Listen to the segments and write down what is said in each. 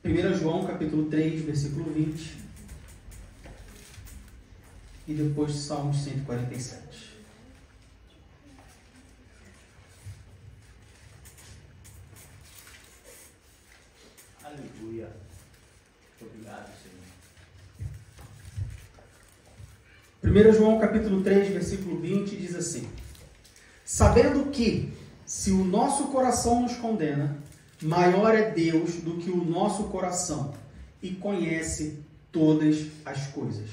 1 João capítulo 3, versículo 20. E depois Salmos 147. Aleluia. Obrigado, Senhor. 1 João capítulo 3, versículo 20 diz assim: sabendo que, se o nosso coração nos condena, maior é Deus do que o nosso coração e conhece todas as coisas.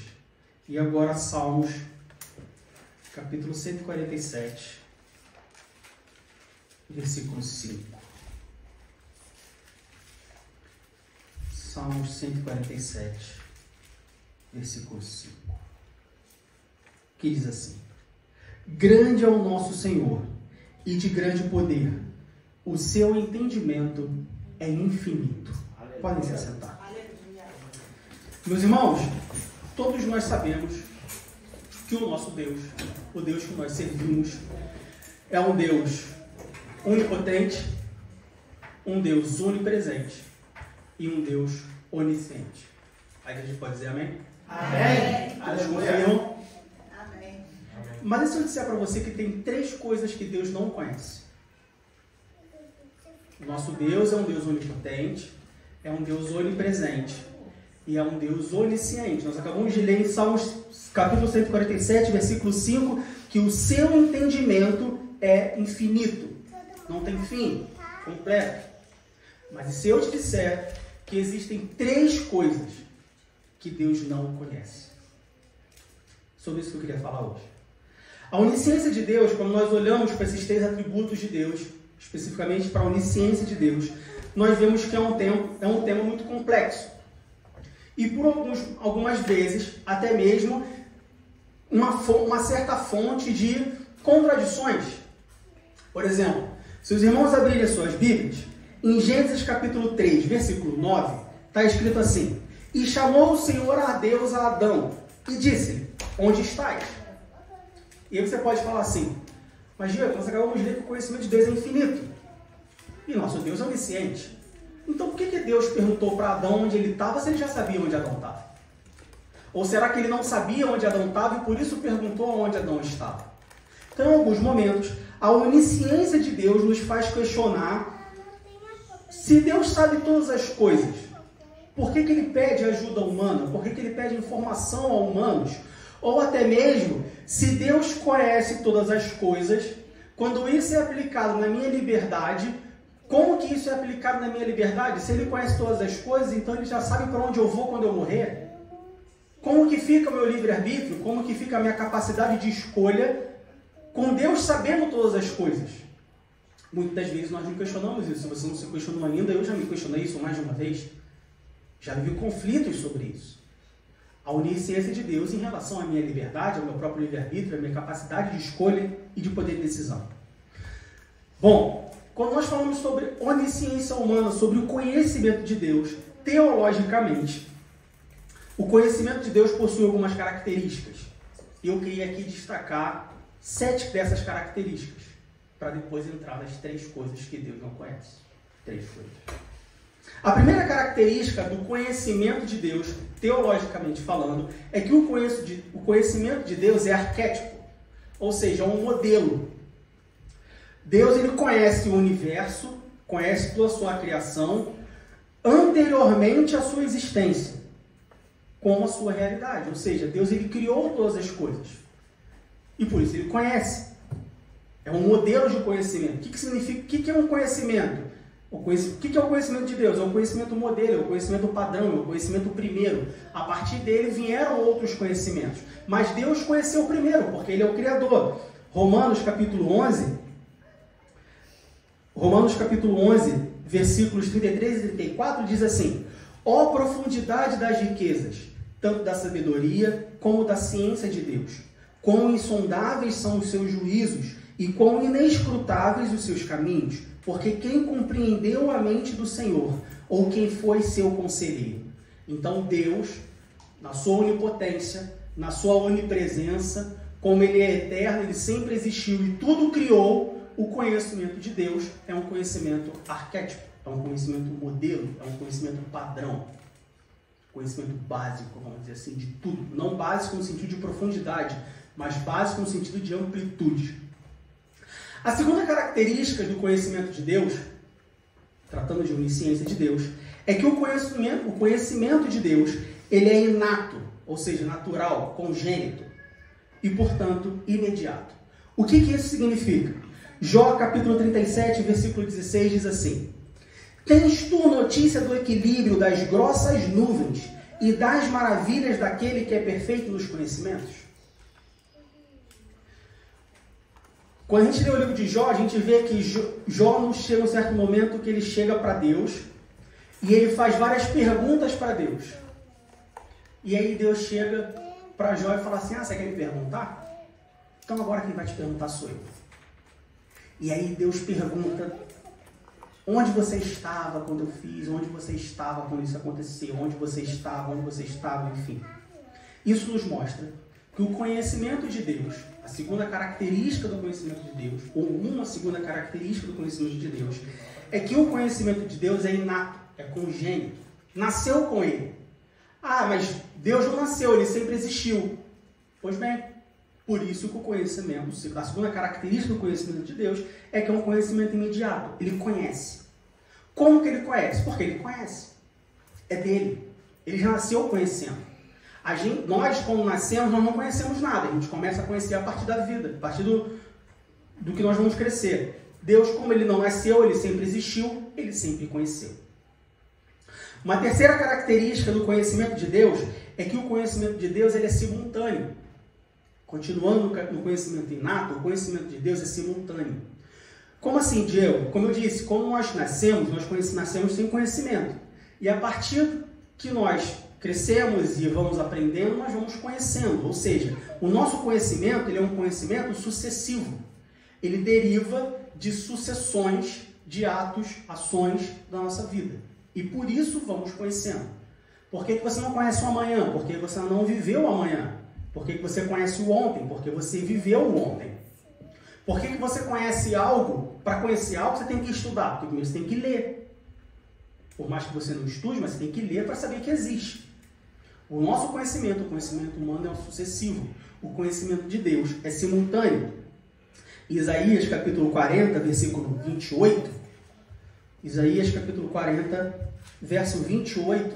E agora Salmos capítulo 147, versículo 5. Salmos 147, versículo 5. Que diz assim: grande é o nosso Senhor e de grande poder, o seu entendimento é infinito. Aleluia. Podem se assentar. Aleluia. Meus irmãos, todos nós sabemos que o nosso Deus, o Deus que nós servimos, é um Deus onipotente, um Deus onipresente e um Deus onisciente. Aí a gente pode dizer amém? Amém. Todos confiam? Amém. Mas e se eu disser para você que tem 3 coisas que Deus não conhece? O nosso Deus é um Deus onipotente, é um Deus onipresente e é um Deus onisciente. Nós acabamos de ler em Salmos capítulo 147, versículo 5, que o seu entendimento é infinito, não tem fim, completo. Mas e se eu te disser que existem 3 coisas que Deus não conhece? Sobre isso que eu queria falar hoje. A onisciência de Deus, quando nós olhamos para esses 3 atributos de Deus, especificamente para a onisciência de Deus, nós vemos que é um tema muito complexo. E por algumas vezes, até mesmo, uma certa fonte de contradições. Por exemplo, se os irmãos abrirem suas Bíblias, em Gênesis capítulo 3, versículo 9, está escrito assim: e chamou o Senhor a Deus a Adão, e disse-lhe, onde estás? E aí você pode falar assim: mas Diego, nós acabamos de ler que o conhecimento de Deus é infinito. E nosso Deus é onisciente. Então por que Deus perguntou para Adão onde ele estava se ele já sabia onde Adão estava? Ou será que ele não sabia onde Adão estava e por isso perguntou onde Adão estava? Então, em alguns momentos, a onisciência de Deus nos faz questionar: se Deus sabe todas as coisas, por que ele pede ajuda humana? Por que ele pede informação a humanos? Ou até mesmo, se Deus conhece todas as coisas, quando isso é aplicado na minha liberdade, como que isso é aplicado na minha liberdade? Se ele conhece todas as coisas, então ele já sabe para onde eu vou quando eu morrer? Como que fica o meu livre-arbítrio? Como que fica a minha capacidade de escolha com Deus sabendo todas as coisas? Muitas vezes nós não questionamos isso. Se você não se questionou ainda, eu já me questionei isso mais de uma vez. Já vivi conflitos sobre isso. A onisciência de Deus em relação à minha liberdade, ao meu próprio livre-arbítrio, à minha capacidade de escolha e de poder de decisão. Bom, quando nós falamos sobre onisciência humana, sobre o conhecimento de Deus, teologicamente, o conhecimento de Deus possui algumas características. E eu queria aqui destacar 7 dessas características, para depois entrar nas 3 coisas que Deus não conhece. 3 coisas. A primeira característica do conhecimento de Deus, teologicamente falando, é que o conhecimento de Deus é arquétipo, ou seja, é um modelo. Deus ele conhece o universo, conhece toda a sua criação, anteriormente à sua existência, como a sua realidade. Ou seja, Deus ele criou todas as coisas. E por isso ele conhece. É um modelo de conhecimento. O que significa? O que é um conhecimento? O que é o conhecimento de Deus? É o conhecimento modelo, é o conhecimento padrão, é o conhecimento primeiro. A partir dele vieram outros conhecimentos. Mas Deus conheceu primeiro, porque ele é o Criador. Romanos capítulo 11, versículos 33 e 34, diz assim: ó profundidade das riquezas, tanto da sabedoria como da ciência de Deus. Quão insondáveis são os seus juízos e quão inescrutáveis os seus caminhos. Porque quem compreendeu a mente do Senhor, ou quem foi seu conselheiro? Então Deus, na sua onipotência, na sua onipresença, como ele é eterno, ele sempre existiu e tudo criou, o conhecimento de Deus é um conhecimento arquétipo, é um conhecimento modelo, é um conhecimento padrão, conhecimento básico, vamos dizer assim, de tudo. Não básico no sentido de profundidade, mas básico no sentido de amplitude. A segunda característica do conhecimento de Deus, tratando de onisciência de Deus, é que o conhecimento de Deus, ele é inato, ou seja, natural, congênito e, portanto, imediato. O que isso significa? Jó, capítulo 37, versículo 16, diz assim: Tens tu notícia do equilíbrio das grossas nuvens e das maravilhas daquele que é perfeito nos conhecimentos? Quando a gente lê o livro de Jó, a gente vê que Jó não chega a um certo momento que ele chega para Deus e ele faz várias perguntas para Deus. E aí Deus chega para Jó e fala assim: você quer me perguntar? Então agora quem vai te perguntar sou eu. E aí Deus pergunta: onde você estava quando eu fiz? Onde você estava quando isso aconteceu? Onde você estava? Enfim. Isso nos mostra que o conhecimento de Deus, a segunda característica do conhecimento de Deus, ou uma segunda característica do conhecimento de Deus, é que o conhecimento de Deus é inato, é congênito. Nasceu com ele. Mas Deus não nasceu, ele sempre existiu. Pois bem, por isso que o conhecimento, a segunda característica do conhecimento de Deus é que é um conhecimento imediato. Ele conhece. Como que ele conhece? Porque ele conhece. É dele. Ele já nasceu conhecendo. Nós, quando nascemos, nós não conhecemos nada. A gente começa a conhecer a partir da vida, a partir do que nós vamos crescer. Deus, como ele não nasceu, ele sempre existiu, ele sempre conheceu. Uma terceira característica do conhecimento de Deus é que o conhecimento de Deus ele é simultâneo. Continuando no conhecimento inato, o conhecimento de Deus é simultâneo. Como assim, Diego? Como eu disse, quando nós nascemos sem conhecimento. E a partir que nós crescemos e vamos aprendendo, nós vamos conhecendo. Ou seja, o nosso conhecimento ele é um conhecimento sucessivo. Ele deriva de sucessões de atos, ações da nossa vida. E por isso vamos conhecendo. Por que você não conhece o amanhã? Porque você não viveu o amanhã. Por que você conhece o ontem? Porque você viveu o ontem. Por que você conhece algo? Para conhecer algo você tem que estudar. Porque primeiro você tem que ler. Por mais que você não estude, mas você tem que ler para saber que existe. O nosso conhecimento, o conhecimento humano é sucessivo. O conhecimento de Deus é simultâneo. Isaías capítulo 40, versículo 28. Isaías capítulo 40, verso 28.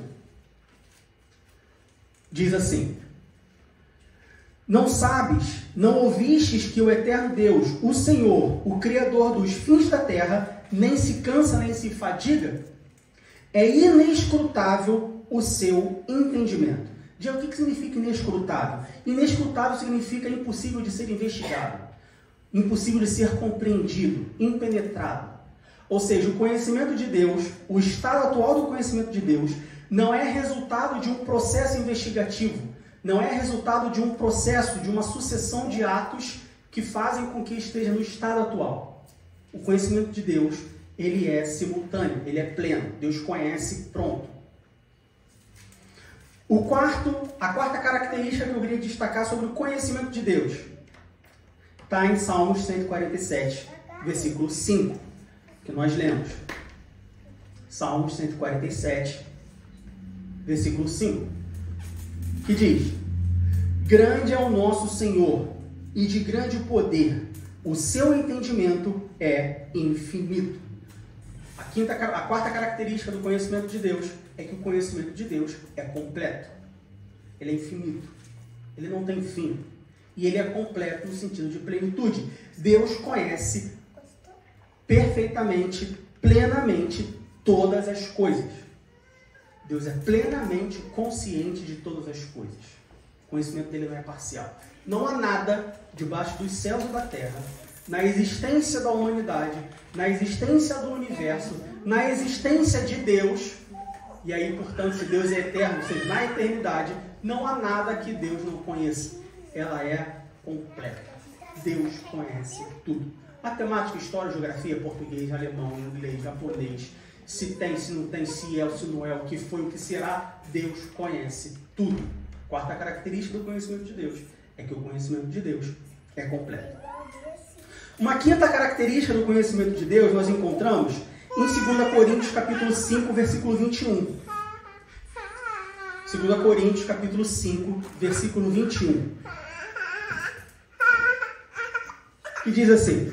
Diz assim: Não sabes, não ouvistes que o eterno Deus, o Senhor, o Criador dos fins da terra, nem se cansa nem se fadiga? É inescrutável o seu entendimento. Diego, o que significa inescrutável? Inescrutável significa impossível de ser investigado, impossível de ser compreendido, impenetrado. Ou seja, o conhecimento de Deus, o estado atual do conhecimento de Deus, não é resultado de um processo investigativo, não é resultado de um processo, de uma sucessão de atos que fazem com que esteja no estado atual. O conhecimento de Deus, ele é simultâneo, ele é pleno. Deus conhece, pronto. A quarta característica que eu queria destacar sobre o conhecimento de Deus está em Salmos 147, versículo 5, que nós lemos. Salmos 147, versículo 5, que diz: Grande é o nosso Senhor e de grande poder, o seu entendimento é infinito. A quarta característica do conhecimento de Deus é que o conhecimento de Deus é completo. Ele é infinito. Ele não tem fim. E ele é completo no sentido de plenitude. Deus conhece perfeitamente, plenamente todas as coisas. Deus é plenamente consciente de todas as coisas. O conhecimento dele não é parcial. Não há nada debaixo dos céus ou da terra, na existência da humanidade, na existência do universo, na existência de Deus. E aí, portanto, se Deus é eterno, ou seja, na eternidade, não há nada que Deus não conheça. Ela é completa. Deus conhece tudo. Matemática, história, geografia, português, alemão, inglês, japonês, se tem, se não tem, se é ou se não é, o que foi, o que será, Deus conhece tudo. Quarta característica do conhecimento de Deus é que o conhecimento de Deus é completo. Uma quinta característica do conhecimento de Deus nós encontramos em 2 Coríntios capítulo 5, versículo 21. 2 Coríntios capítulo 5, versículo 21. Que diz assim: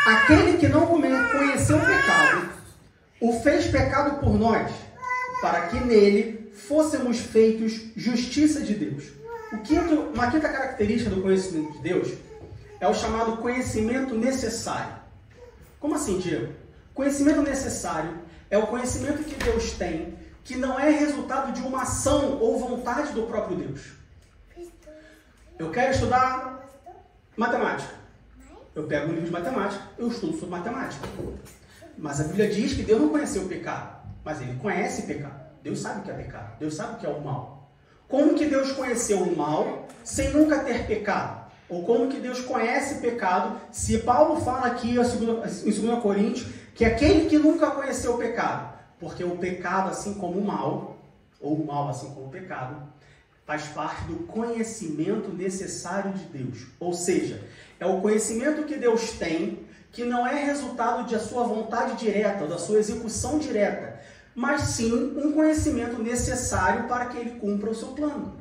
aquele que não conheceu o pecado, o fez pecado por nós, para que nele fôssemos feitos justiça de Deus. Uma quinta característica do conhecimento de Deus é o chamado conhecimento necessário. Como assim, Diego? Conhecimento necessário é o conhecimento que Deus tem, que não é resultado de uma ação ou vontade do próprio Deus. Eu quero estudar matemática. Eu pego um livro de matemática, eu estudo sobre matemática. Mas a Bíblia diz que Deus não conheceu o pecado, mas Ele conhece o pecado. Deus sabe o que é pecado, Deus sabe o que é o mal. Como que Deus conheceu o mal sem nunca ter pecado? Ou como que Deus conhece pecado, se Paulo fala aqui em 2 Coríntios que aquele que nunca conheceu o pecado, porque o pecado, assim como o mal, ou o mal, assim como o pecado, faz parte do conhecimento necessário de Deus. Ou seja, é o conhecimento que Deus tem, que não é resultado de sua vontade direta, da sua execução direta, mas sim um conhecimento necessário para que Ele cumpra o seu plano,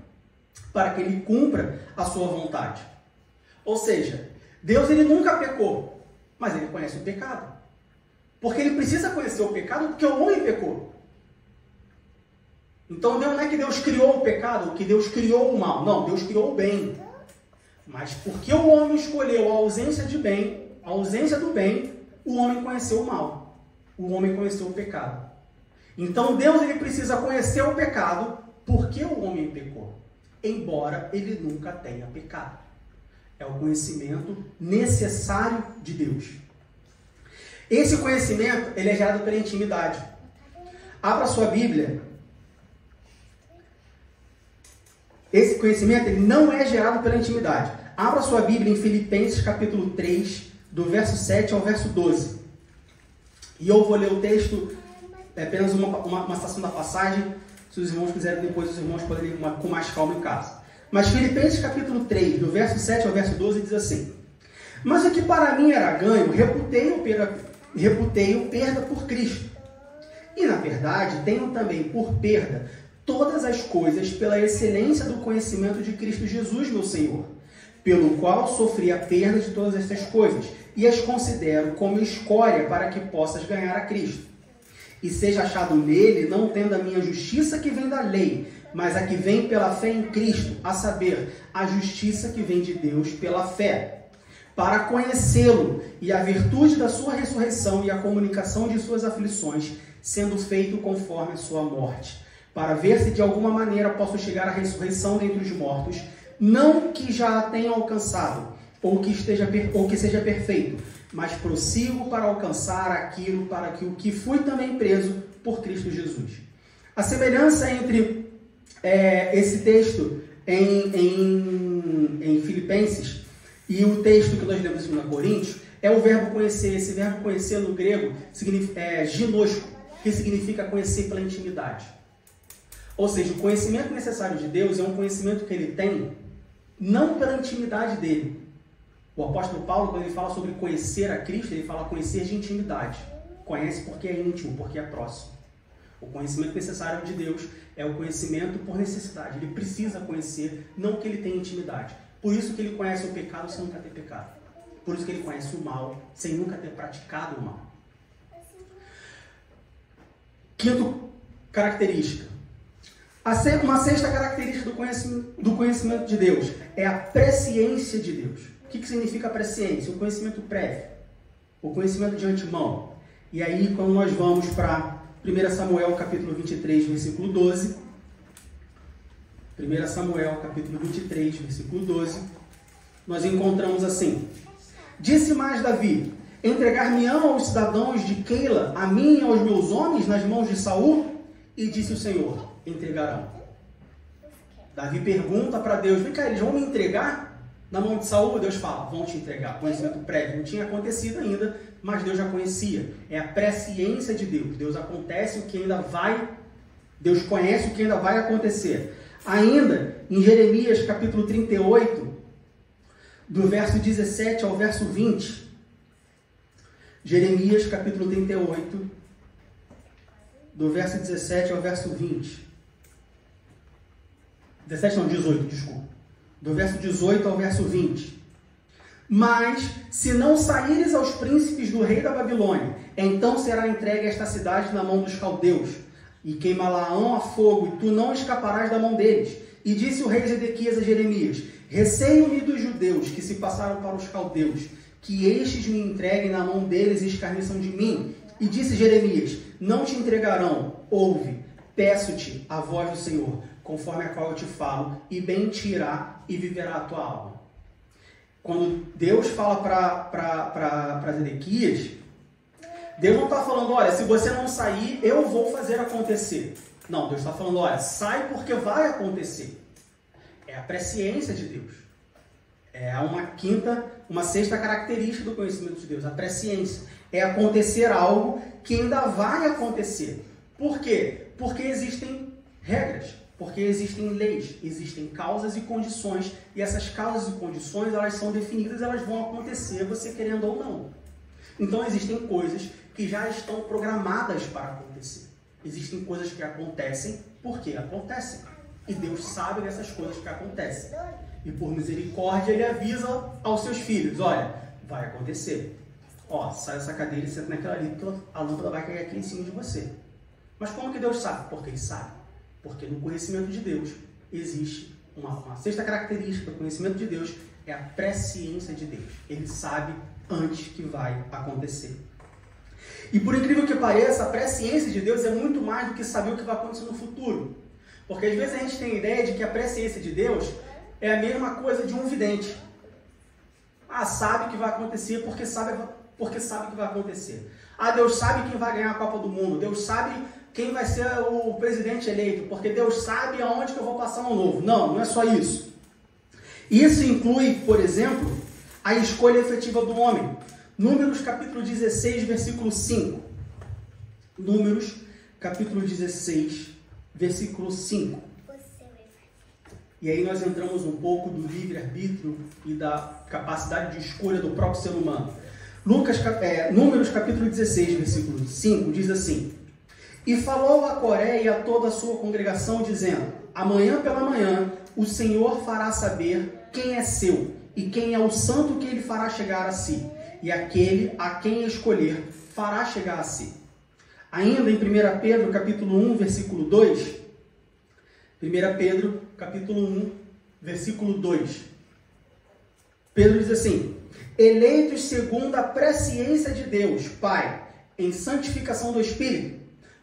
para que Ele cumpra a sua vontade. Ou seja, Deus ele nunca pecou, mas Ele conhece o pecado. Porque Ele precisa conhecer o pecado porque o homem pecou. Então não é que Deus criou o pecado, que Deus criou o mal. Não, Deus criou o bem. Mas porque o homem escolheu a ausência de bem, a ausência do bem, o homem conheceu o mal. O homem conheceu o pecado. Então Deus ele precisa conhecer o pecado porque o homem pecou, embora ele nunca tenha pecado. É o conhecimento necessário de Deus. Esse conhecimento ele é gerado pela intimidade. Abra sua Bíblia. Esse conhecimento ele não é gerado pela intimidade. Abra sua Bíblia em Filipenses capítulo 3, do verso 7 ao verso 12. E eu vou ler o texto, apenas uma citação da passagem. Se os irmãos quiserem, depois os irmãos podem ler com mais calma em casa. Mas Filipenses capítulo 3, do verso 7 ao verso 12, diz assim: mas o que para mim era ganho, reputei-o perda por Cristo. E na verdade, tenho também por perda todas as coisas pela excelência do conhecimento de Cristo Jesus, meu Senhor, pelo qual sofri a perda de todas estas coisas, e as considero como escória para que possas ganhar a Cristo. E seja achado nele, não tendo a minha justiça que vem da lei, mas a que vem pela fé em Cristo, a saber, a justiça que vem de Deus pela fé, para conhecê-lo e a virtude da sua ressurreição e a comunicação de suas aflições, sendo feito conforme a sua morte, para ver se de alguma maneira posso chegar à ressurreição dentre os mortos, não que já a tenha alcançado, ou que seja perfeito, mas prossigo para alcançar aquilo para que o que fui também preso por Cristo Jesus. A semelhança entre esse texto em Filipenses e o texto que nós lemos em 2 Coríntios é o verbo conhecer. Esse verbo conhecer no grego é ginosco, que significa conhecer pela intimidade. Ou seja, o conhecimento necessário de Deus é um conhecimento que ele tem não pela intimidade dele. O apóstolo Paulo, quando ele fala sobre conhecer a Cristo, ele fala conhecer de intimidade. Conhece porque é íntimo, porque é próximo. O conhecimento necessário de Deus é o conhecimento por necessidade. Ele precisa conhecer, não que ele tenha intimidade. Por isso que ele conhece o pecado sem nunca ter pecado. Por isso que ele conhece o mal sem nunca ter praticado o mal. Quinta característica. Uma sexta característica do conhecimento de Deus é a presciência de Deus. O que significa presciência? O conhecimento prévio. O conhecimento de antemão. E aí, quando nós vamos para 1 Samuel capítulo 23, versículo 12. 1 Samuel capítulo 23, versículo 12. Nós encontramos assim: disse mais Davi: entregar-me-ão aos cidadãos de Keila, a mim e aos meus homens, nas mãos de Saul? E disse o Senhor: entregarão. Davi pergunta para Deus: vem cá, eles vão me entregar na mão de Saul? Deus fala: vão te entregar. Conhecimento prévio não tinha acontecido ainda, mas Deus já conhecia. É a presciência de Deus. Deus conhece o que ainda vai acontecer. Ainda em Jeremias capítulo 38, do verso 17 ao verso 20. Jeremias, capítulo 38, do verso 17 ao verso 20. 18, desculpa. Do verso 18 ao verso 20. Mas, se não saíres aos príncipes do rei da Babilônia, então será entregue esta cidade na mão dos caldeus, e queimá-la-ão a fogo, e tu não escaparás da mão deles. E disse o rei Zedequias a Jeremias: receio-me dos judeus que se passaram para os caldeus, que estes me entreguem na mão deles e escarneçam de mim. E disse Jeremias: não te entregarão, ouve, peço-te a voz do Senhor, conforme a qual eu te falo, e bem te irá e viverá a tua alma. Quando Deus fala para Zedequias, Deus não está falando, olha, se você não sair, eu vou fazer acontecer. Não, Deus está falando, olha, sai porque vai acontecer. É a presciência de Deus. É uma sexta característica do conhecimento de Deus, a presciência. É acontecer algo que ainda vai acontecer. Por quê? Porque existem regras. Porque existem leis, existem causas e condições, e essas causas e condições, elas são definidas, elas vão acontecer, você querendo ou não. Então, existem coisas que já estão programadas para acontecer. Existem coisas que acontecem porque acontecem. E Deus sabe dessas coisas que acontecem. E por misericórdia, Ele avisa aos seus filhos, olha, vai acontecer. Ó, sai dessa cadeira e senta naquela ali, porque a lâmpada vai cair aqui em cima de você. Mas como que Deus sabe? Porque Ele sabe. Porque no conhecimento de Deus existe uma sexta característica do conhecimento de Deus, é a presciência de Deus. Ele sabe antes que vai acontecer. E por incrível que pareça, a presciência de Deus é muito mais do que saber o que vai acontecer no futuro. Porque às vezes a gente tem a ideia de que a presciência de Deus é a mesma coisa de um vidente. Ah, sabe que vai acontecer porque sabe que vai acontecer. Ah, Deus sabe quem vai ganhar a Copa do Mundo. Deus sabe quem vai ser o presidente eleito, porque Deus sabe aonde que eu vou passar um novo. Não, não é só isso. Isso inclui, por exemplo, a escolha efetiva do homem. Números capítulo 16, versículo 5. Números capítulo 16, versículo 5. E aí nós entramos um pouco do livre-arbítrio e da capacidade de escolha do próprio ser humano. Números capítulo 16, versículo 5, diz assim: e falou a Coré e a toda a sua congregação, dizendo: amanhã pela manhã o Senhor fará saber quem é seu e quem é o santo que ele fará chegar a si, e aquele a quem escolher fará chegar a si. Ainda em 1 Pedro capítulo 1, versículo 2, 1 Pedro capítulo 1, versículo 2, Pedro diz assim: eleitos segundo a presciência de Deus, Pai, em santificação do Espírito,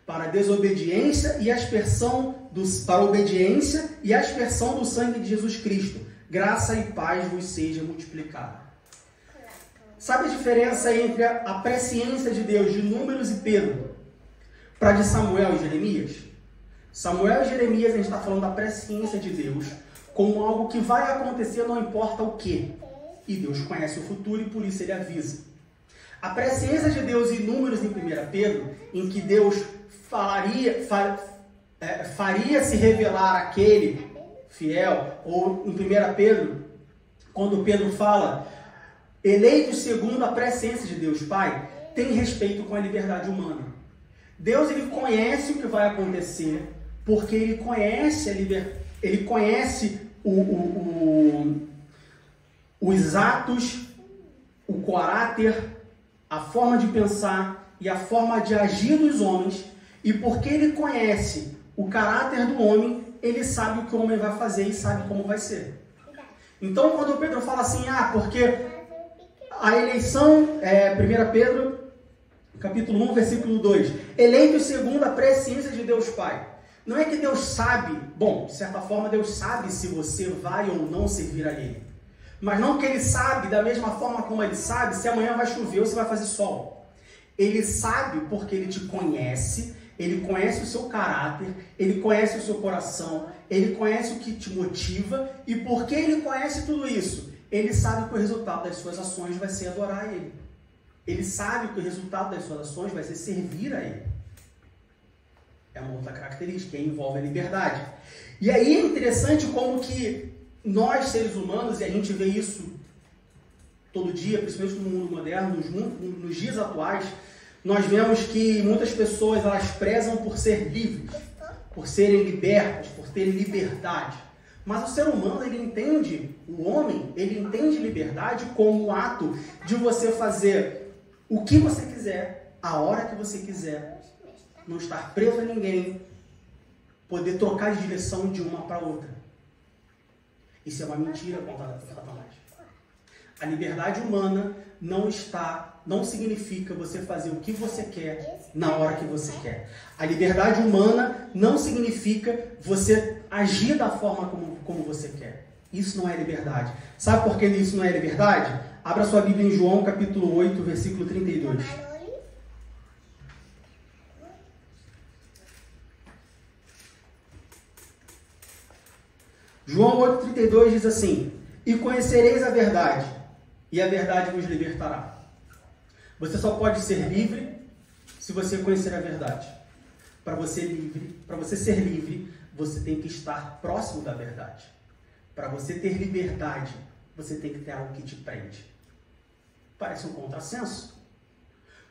para a desobediência e aspersão para a obediência e aspersão do sangue de Jesus Cristo. Graça e paz vos seja multiplicada. Sabe a diferença entre a presciência de Deus de Números e Pedro para de Samuel e Jeremias? Samuel e Jeremias, a gente está falando da presciência de Deus como algo que vai acontecer, não importa o que. E Deus conhece o futuro e por isso Ele avisa. A presciência de Deus em Números em 1 Pedro, em que Deus faria se revelar aquele fiel, ou em 1 Pedro, quando Pedro fala, eleitos segundo a presciência de Deus Pai, tem respeito com a liberdade humana. Deus, Ele conhece o que vai acontecer, porque Ele conhece Ele conhece os atos, o caráter, a forma de pensar e a forma de agir dos homens. E porque Ele conhece o caráter do homem, Ele sabe o que o homem vai fazer e sabe como vai ser. Então, quando Pedro fala assim, porque a eleição, 1 Pedro, capítulo 1, versículo 2, eleitos segundo a presciência de Deus Pai. Não é que Deus sabe, de certa forma Deus sabe se você vai ou não servir a Ele. Mas não que Ele sabe, da mesma forma como Ele sabe, se amanhã vai chover ou se vai fazer sol. Ele sabe porque Ele te conhece, Ele conhece o seu caráter, Ele conhece o seu coração, Ele conhece o que te motiva, e porque Ele conhece tudo isso, Ele sabe que o resultado das suas ações vai ser adorar a Ele. Ele sabe que o resultado das suas ações vai ser servir a Ele. É uma outra característica, que envolve a liberdade. E aí é interessante como que nós, seres humanos, e a gente vê isso todo dia, principalmente no mundo moderno, nos dias atuais, nós vemos que muitas pessoas elas prezam por ser livres, por serem libertos, por terem liberdade. Mas o ser humano, ele entende, o homem, ele entende liberdade como o ato de você fazer o que você quiser, a hora que você quiser, não estar preso a ninguém, poder trocar de direção de uma para outra. Isso é uma mentira contada por Satanás. A liberdade humana não significa você fazer o que você quer na hora que você quer. A liberdade humana não significa você agir da forma como você quer. Isso não é liberdade. Sabe por que isso não é liberdade? Abra sua Bíblia em João capítulo 8, versículo 32. João 8,32 diz assim: e conhecereis a verdade, e a verdade vos libertará. Você só pode ser livre se você conhecer a verdade. Para você ser livre, você tem que estar próximo da verdade. Para você ter liberdade, você tem que ter algo que te prende. Parece um contrassenso.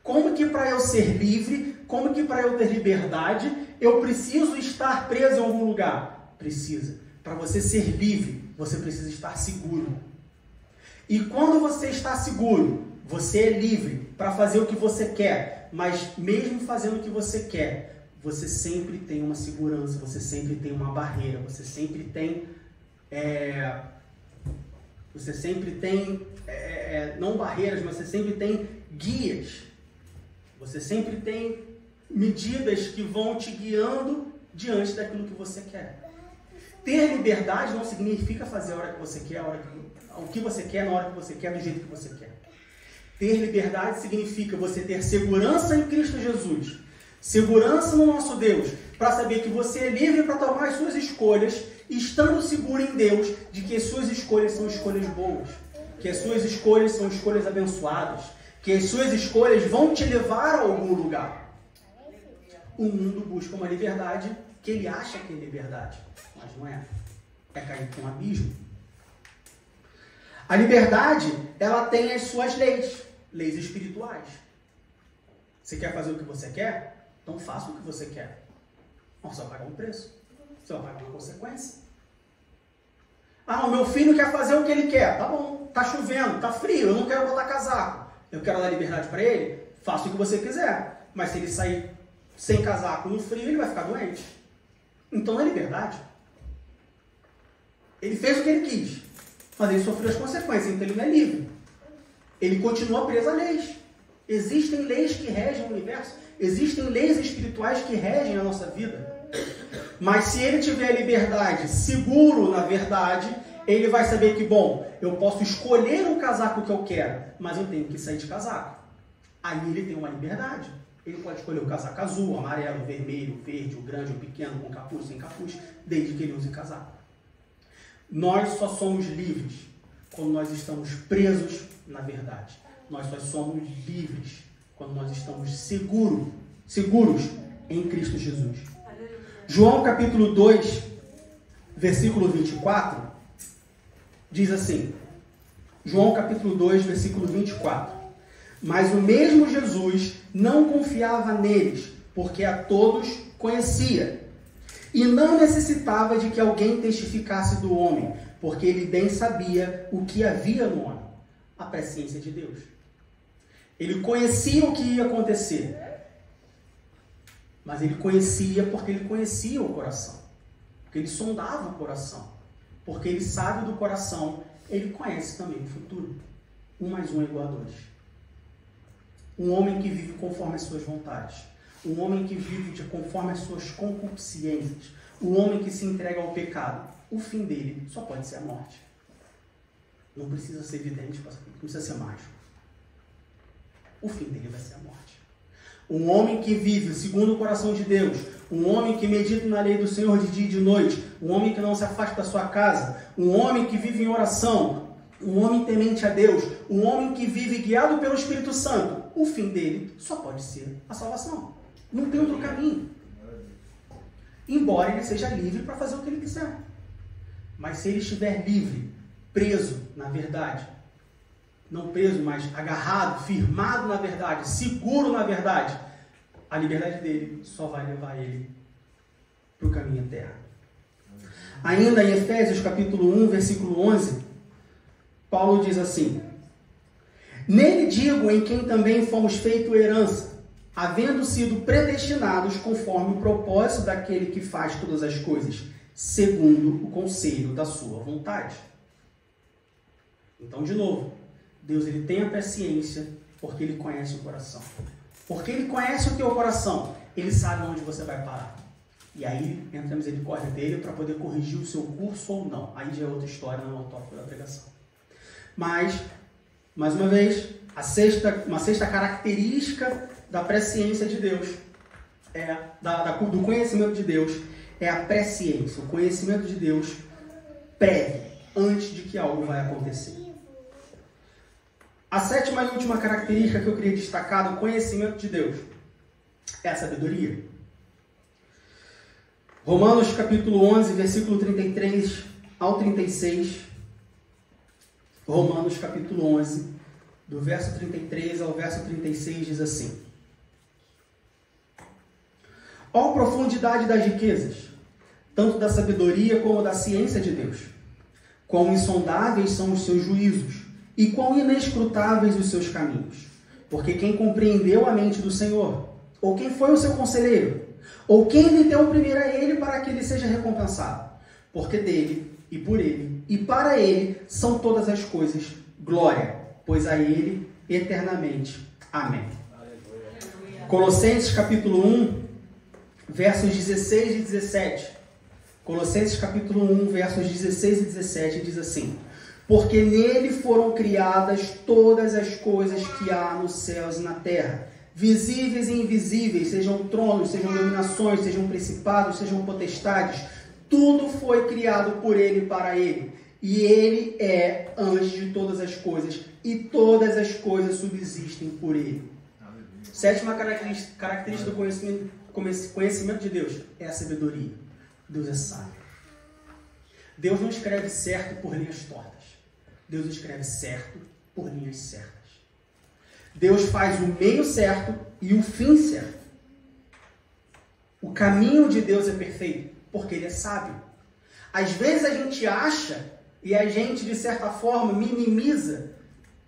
Como que para eu ser livre, como que para eu ter liberdade, eu preciso estar preso em algum lugar? Precisa. Para você ser livre, você precisa estar seguro. E quando você está seguro, você é livre para fazer o que você quer. Mas mesmo fazendo o que você quer, você sempre tem uma segurança, você sempre tem uma barreira, você sempre tem... não barreiras, mas você sempre tem guias. Você sempre tem medidas que vão te guiando diante daquilo que você quer. Ter liberdade não significa fazer a hora que você quer, o que você quer, na hora que você quer, do jeito que você quer. Ter liberdade significa você ter segurança em Cristo Jesus, segurança no nosso Deus, para saber que você é livre para tomar as suas escolhas, estando seguro em Deus de que as suas escolhas são escolhas boas, que as suas escolhas são escolhas abençoadas, que as suas escolhas vão te levar a algum lugar. O mundo busca uma liberdade que ele acha que é liberdade, mas não é. É cair para um abismo. A liberdade, ela tem as suas leis espirituais. Você quer fazer o que você quer? Então faça o que você quer. Você vai pagar um preço. Você vai pagar uma consequência. Ah, o meu filho quer fazer o que ele quer. Tá bom, tá chovendo, tá frio, eu não quero botar casaco. Eu quero dar liberdade para ele? Faça o que você quiser. Mas se ele sair sem casaco no frio, ele vai ficar doente. Então não é liberdade. Ele fez o que ele quis, mas ele sofreu as consequências, então ele não é livre. Ele continua preso a leis. Existem leis que regem o universo, existem leis espirituais que regem a nossa vida. Mas se ele tiver liberdade, seguro na verdade, ele vai saber que, bom, eu posso escolher o casaco que eu quero, mas eu tenho que sair de casaco. Aí ele tem uma liberdade. Ele pode escolher o casaco azul, o amarelo, o vermelho, o verde, o grande, o pequeno, com capuz, sem capuz, desde que ele use casaco. Nós só somos livres quando nós estamos presos na verdade. Nós só somos livres quando nós estamos seguros em Cristo Jesus. João capítulo 2, versículo 24, diz assim, João capítulo 2, versículo 24, mas o mesmo Jesus não confiava neles, porque a todos conhecia, e não necessitava de que alguém testificasse do homem, porque ele bem sabia o que havia no homem, a presciência de Deus. Ele conhecia o que ia acontecer, mas ele conhecia porque ele conhecia o coração, porque ele sondava o coração, porque ele sabe do coração, ele conhece também o futuro. 1 mais 1 é igual a 2. Um homem que vive conforme as suas vontades, um homem que vive conforme as suas concupiscências, um homem que se entrega ao pecado, o fim dele só pode ser a morte. Não precisa ser evidente, não precisa ser mágico. O fim dele vai ser a morte. Um homem que vive segundo o coração de Deus, um homem que medita na lei do Senhor de dia e de noite, um homem que não se afasta da sua casa, um homem que vive em oração, um homem temente a Deus, um homem que vive guiado pelo Espírito Santo, o fim dele só pode ser a salvação. Não tem outro caminho. Embora ele seja livre para fazer o que ele quiser. Mas se ele estiver livre, preso na verdade, não preso, mas agarrado, firmado na verdade, seguro na verdade, a liberdade dele só vai levar ele para o caminho eterno. Ainda em Efésios capítulo 1, versículo 11, Paulo diz assim: nele digo, em quem também fomos feito herança, havendo sido predestinados conforme o propósito daquele que faz todas as coisas, segundo o conselho da sua vontade. Então, de novo, Deus ele tem a presciência porque ele conhece o coração. Porque ele conhece o teu coração, ele sabe onde você vai parar. E aí entra a misericórdia dele para poder corrigir o seu curso ou não. Aí já é outra história, não é o tópico da pregação. Mas, mais uma vez, uma sexta característica da presciência de Deus, do conhecimento de Deus, é a presciência. O conhecimento de Deus prévio, antes de que algo vai acontecer. A sétima e última característica que eu queria destacar do conhecimento de Deus é a sabedoria. Romanos capítulo 11, versículo 33 ao 36. Romanos capítulo 11, do verso 33 ao verso 36, diz assim: ó profundidade das riquezas, tanto da sabedoria como da ciência de Deus! Quão insondáveis são os seus juízos, e quão inescrutáveis os seus caminhos! Porque quem compreendeu a mente do Senhor? Ou quem foi o seu conselheiro? Ou quem lhe deu primeiro a ele para que ele seja recompensado? Porque dele, e por ele, e para ele são todas as coisas glória, pois a ele eternamente. Amém. Aleluia. Colossenses capítulo 1, versos 16 e 17. Colossenses capítulo 1, versos 16 e 17 diz assim: porque nele foram criadas todas as coisas que há nos céus e na terra, visíveis e invisíveis, sejam tronos, sejam dominações, sejam principados, sejam potestades, tudo foi criado por ele e para ele. E ele é antes de todas as coisas, e todas as coisas subsistem por ele. Sétima característica do conhecimento de Deus é a sabedoria. Deus é sábio. Deus não escreve certo por linhas tortas. Deus escreve certo por linhas certas. Deus faz o meio certo e o fim certo. O caminho de Deus é perfeito porque ele é sábio. Às vezes a gente acha e a gente, de certa forma, minimiza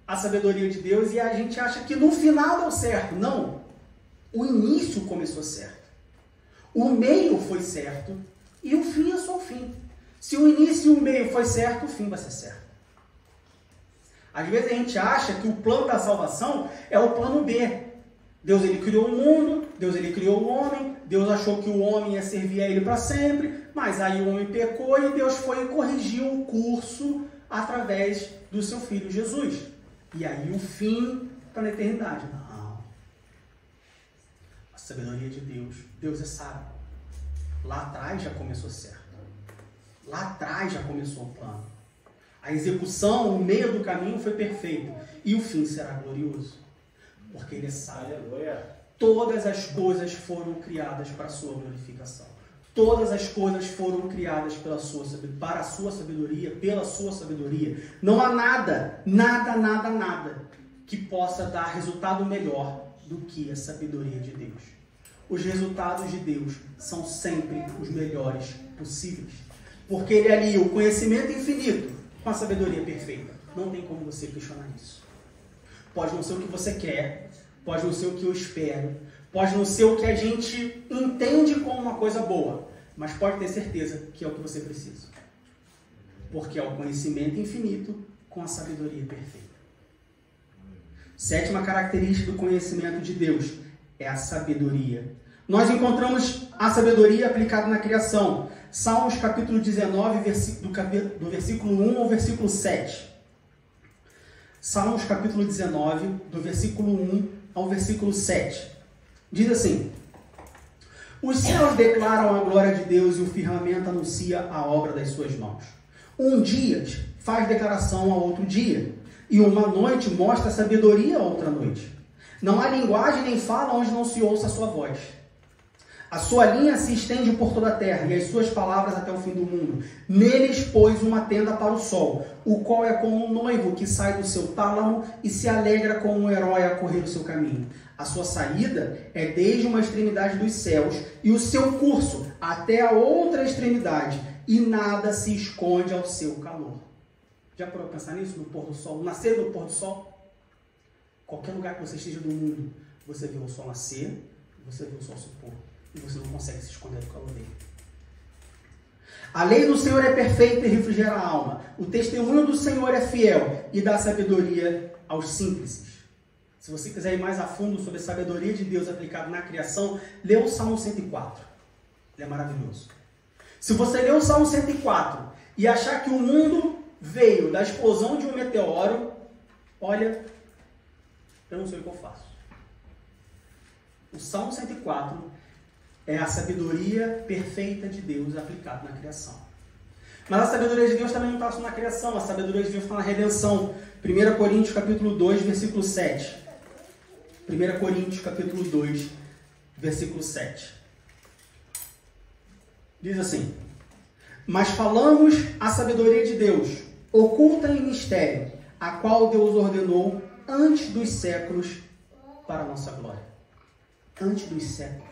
a sabedoria de Deus e a gente acha que no final deu certo. Não. O início começou certo. O meio foi certo e o fim é só o fim. Se o início e o meio foi certo, o fim vai ser certo. Às vezes a gente acha que o plano da salvação é o plano B. Deus ele criou o mundo, Deus ele criou o homem, Deus achou que o homem ia servir a ele para sempre, mas aí o homem pecou e Deus foi e corrigiu o curso através do seu Filho Jesus. E aí o fim está na eternidade. Não. A sabedoria de Deus, Deus é sábio. Lá atrás já começou certo. Lá atrás já começou o plano. A execução, o meio do caminho foi perfeito. E o fim será glorioso. Porque ele é sábio. Aleluia. Todas as coisas foram criadas para a sua glorificação. Todas as coisas foram criadas para a sua sabedoria, pela sua sabedoria. Não há nada que possa dar resultado melhor do que a sabedoria de Deus. Os resultados de Deus são sempre os melhores possíveis. Porque ele alia o conhecimento infinito com a sabedoria perfeita. Não tem como você questionar isso. Pode não ser o que você quer, pode não ser o que eu espero, pode não ser o que a gente entende como uma coisa boa, mas pode ter certeza que é o que você precisa. Porque é o conhecimento infinito com a sabedoria perfeita. Sétima característica do conhecimento de Deus é a sabedoria. Nós encontramos a sabedoria aplicada na criação. Salmos capítulo 19, do versículo 1 ao versículo 7. Salmos capítulo 19, do versículo 1 ao versículo 7. Diz assim: os céus declaram a glória de Deus e o firmamento anuncia a obra das suas mãos. Um dia faz declaração a outro dia, e uma noite mostra sabedoria a outra noite. Não há linguagem nem fala onde não se ouça a sua voz. A sua linha se estende por toda a terra, e as suas palavras até o fim do mundo. Neles pôs uma tenda para o sol, o qual é como um noivo que sai do seu tálamo e se alegra como um herói a correr o seu caminho. A sua saída é desde uma extremidade dos céus, e o seu curso até a outra extremidade, e nada se esconde ao seu calor. Já parou para pensar nisso? No pôr do sol, no nascer do pôr do sol? Qualquer lugar que você esteja do mundo, você vê o sol nascer, você vê o sol se pôr. E você não consegue se esconder do calor dele. A lei do Senhor é perfeita e refrigera a alma. O testemunho do Senhor é fiel e dá sabedoria aos simples. Se você quiser ir mais a fundo sobre a sabedoria de Deus aplicada na criação, lê o Salmo 104. Ele é maravilhoso. Se você ler o Salmo 104 e achar que o mundo veio da explosão de um meteoro, olha, eu não sei o que eu faço. O Salmo 104 é a sabedoria perfeita de Deus aplicada na criação. Mas a sabedoria de Deus também não está só na criação, a sabedoria de Deus está na redenção. 1 Coríntios capítulo 2, versículo 7. 1 Coríntios capítulo 2, versículo 7. Diz assim: mas falamos a sabedoria de Deus, oculta em mistério, a qual Deus ordenou antes dos séculos para a nossa glória. Antes dos séculos.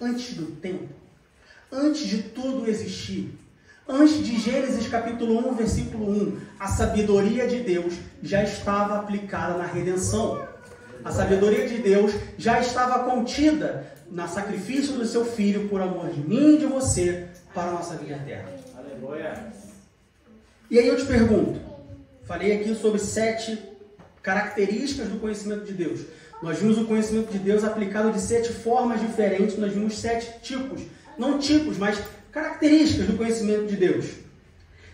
Antes do tempo, antes de tudo existir, antes de Gênesis capítulo 1, versículo 1, a sabedoria de Deus já estava aplicada na redenção. A sabedoria de Deus já estava contida no sacrifício do seu Filho por amor de mim e de você para a nossa vida eterna. Aleluia. E aí eu te pergunto, falei aqui sobre 7 características do conhecimento de Deus. Nós vimos o conhecimento de Deus aplicado de 7 formas diferentes, nós vimos 7 tipos, não tipos, mas características do conhecimento de Deus.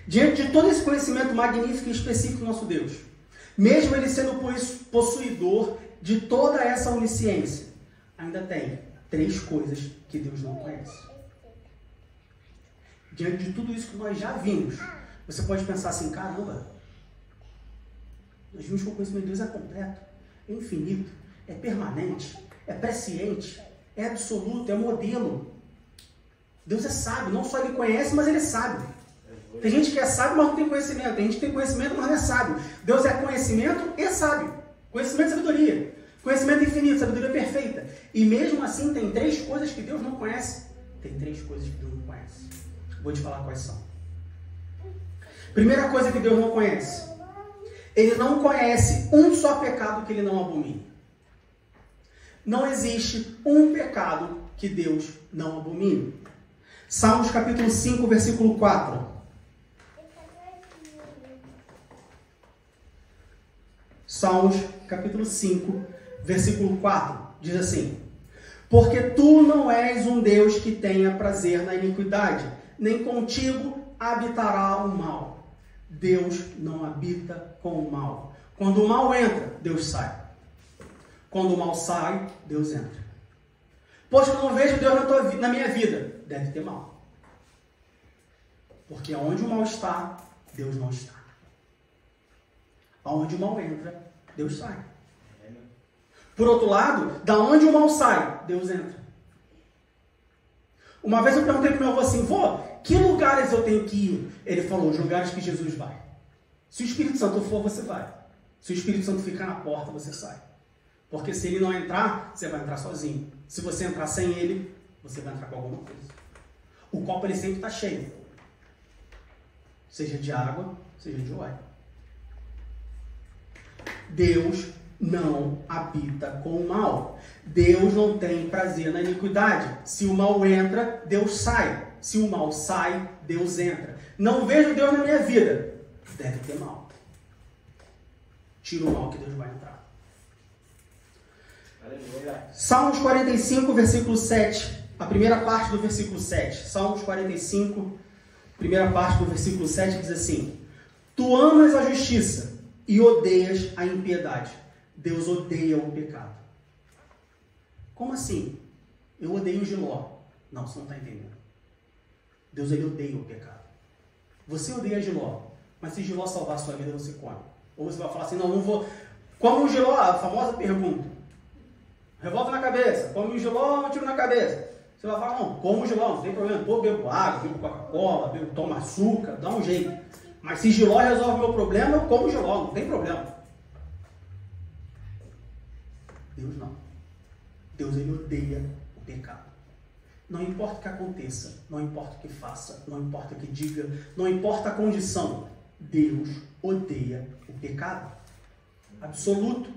Diante de todo esse conhecimento magnífico e específico do nosso Deus, mesmo Ele sendo possuidor de toda essa onisciência, ainda tem 3 coisas que Deus não conhece. Diante de tudo isso que nós já vimos, você pode pensar assim, caramba, nós vimos que o conhecimento de Deus é completo, é infinito, é permanente, é presciente, é absoluto, é modelo. Deus é sábio, não só Ele conhece, mas Ele é sábio. Tem gente que é sábio, mas não tem conhecimento. Tem gente que tem conhecimento, mas não é sábio. Deus é conhecimento e sábio. Conhecimento e sabedoria. Conhecimento infinito, sabedoria perfeita. E mesmo assim tem 3 coisas que Deus não conhece. Tem 3 coisas que Deus não conhece. Vou te falar quais são. Primeira coisa que Deus não conhece. Ele não conhece um só pecado que Ele não abomine. Não existe um pecado que Deus não abomine. Salmos capítulo 5, versículo 4. Salmos capítulo 5, versículo 4. Diz assim: porque tu não és um Deus que tenha prazer na iniquidade, nem contigo habitará o mal. Deus não habita com o mal. Quando o mal entra, Deus sai. Quando o mal sai, Deus entra. Poxa, eu não vejo Deus na minha vida. Deve ter mal. Porque onde o mal está, Deus não está. Aonde o mal entra, Deus sai. Por outro lado, da onde o mal sai, Deus entra. Uma vez eu perguntei para o meu avô assim, vô, que lugares eu tenho que ir? Ele falou, os lugares que Jesus vai. Se o Espírito Santo for, você vai. Se o Espírito Santo ficar na porta, você sai. Porque se ele não entrar, você vai entrar sozinho. Se você entrar sem ele, você vai entrar com alguma coisa. O copo ele sempre está cheio. Seja de água, seja de óleo. Deus não habita com o mal. Deus não tem prazer na iniquidade. Se o mal entra, Deus sai. Se o mal sai, Deus entra. Não vejo Deus na minha vida. Deve ter mal. Tira o mal que Deus vai entrar. Salmos 45, versículo 7. A primeira parte do versículo 7. Salmos 45, primeira parte do versículo 7 diz assim: tu amas a justiça e odeias a impiedade. Deus odeia o pecado. Como assim? Eu odeio o Giló. Não, você não está entendendo. Deus ele odeia o pecado. Você odeia Giló, mas se Giló salvar a sua vida, você come. Ou você vai falar assim, não vou... Como o Giló, a famosa pergunta. Revolta na cabeça. Come o Giló, um tiro na cabeça. Você vai falar, não, como Giló, não tem problema. Pô, bebo água, bebo Coca-Cola, tomo açúcar, dá um jeito. Mas se Giló resolve o meu problema, eu como Giló, não tem problema. Deus não. Deus, ele odeia o pecado. Não importa o que aconteça, não importa o que faça, não importa o que diga, não importa a condição. Deus odeia o pecado. Absoluto,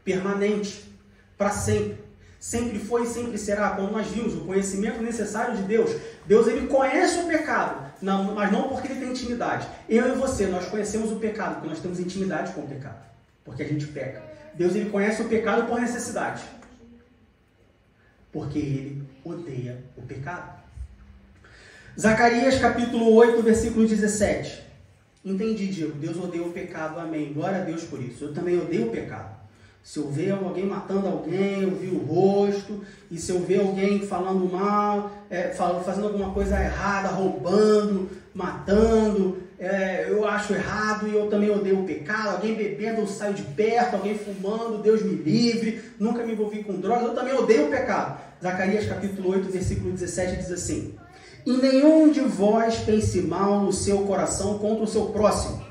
permanente, para sempre. Sempre foi e sempre será. Como nós vimos, o conhecimento necessário de Deus. Deus, ele conhece o pecado, mas não porque ele tem intimidade. Eu e você, nós conhecemos o pecado, porque nós temos intimidade com o pecado. Porque a gente peca. Deus, ele conhece o pecado por necessidade. Porque ele odeia o pecado. Zacarias capítulo 8, versículo 17. Entendi, Diego. Deus odeia o pecado. Amém. Glória a Deus por isso. Eu também odeio o pecado. Se eu ver alguém matando alguém, eu vi o rosto. E se eu ver alguém falando mal, fazendo alguma coisa errada, roubando, matando, eu acho errado e eu também odeio o pecado. Alguém bebendo, eu saio de perto. Alguém fumando, Deus me livre. Nunca me envolvi com drogas, eu também odeio o pecado. Zacarias capítulo 8, versículo 17 diz assim: e nenhum de vós pense mal no seu coração contra o seu próximo,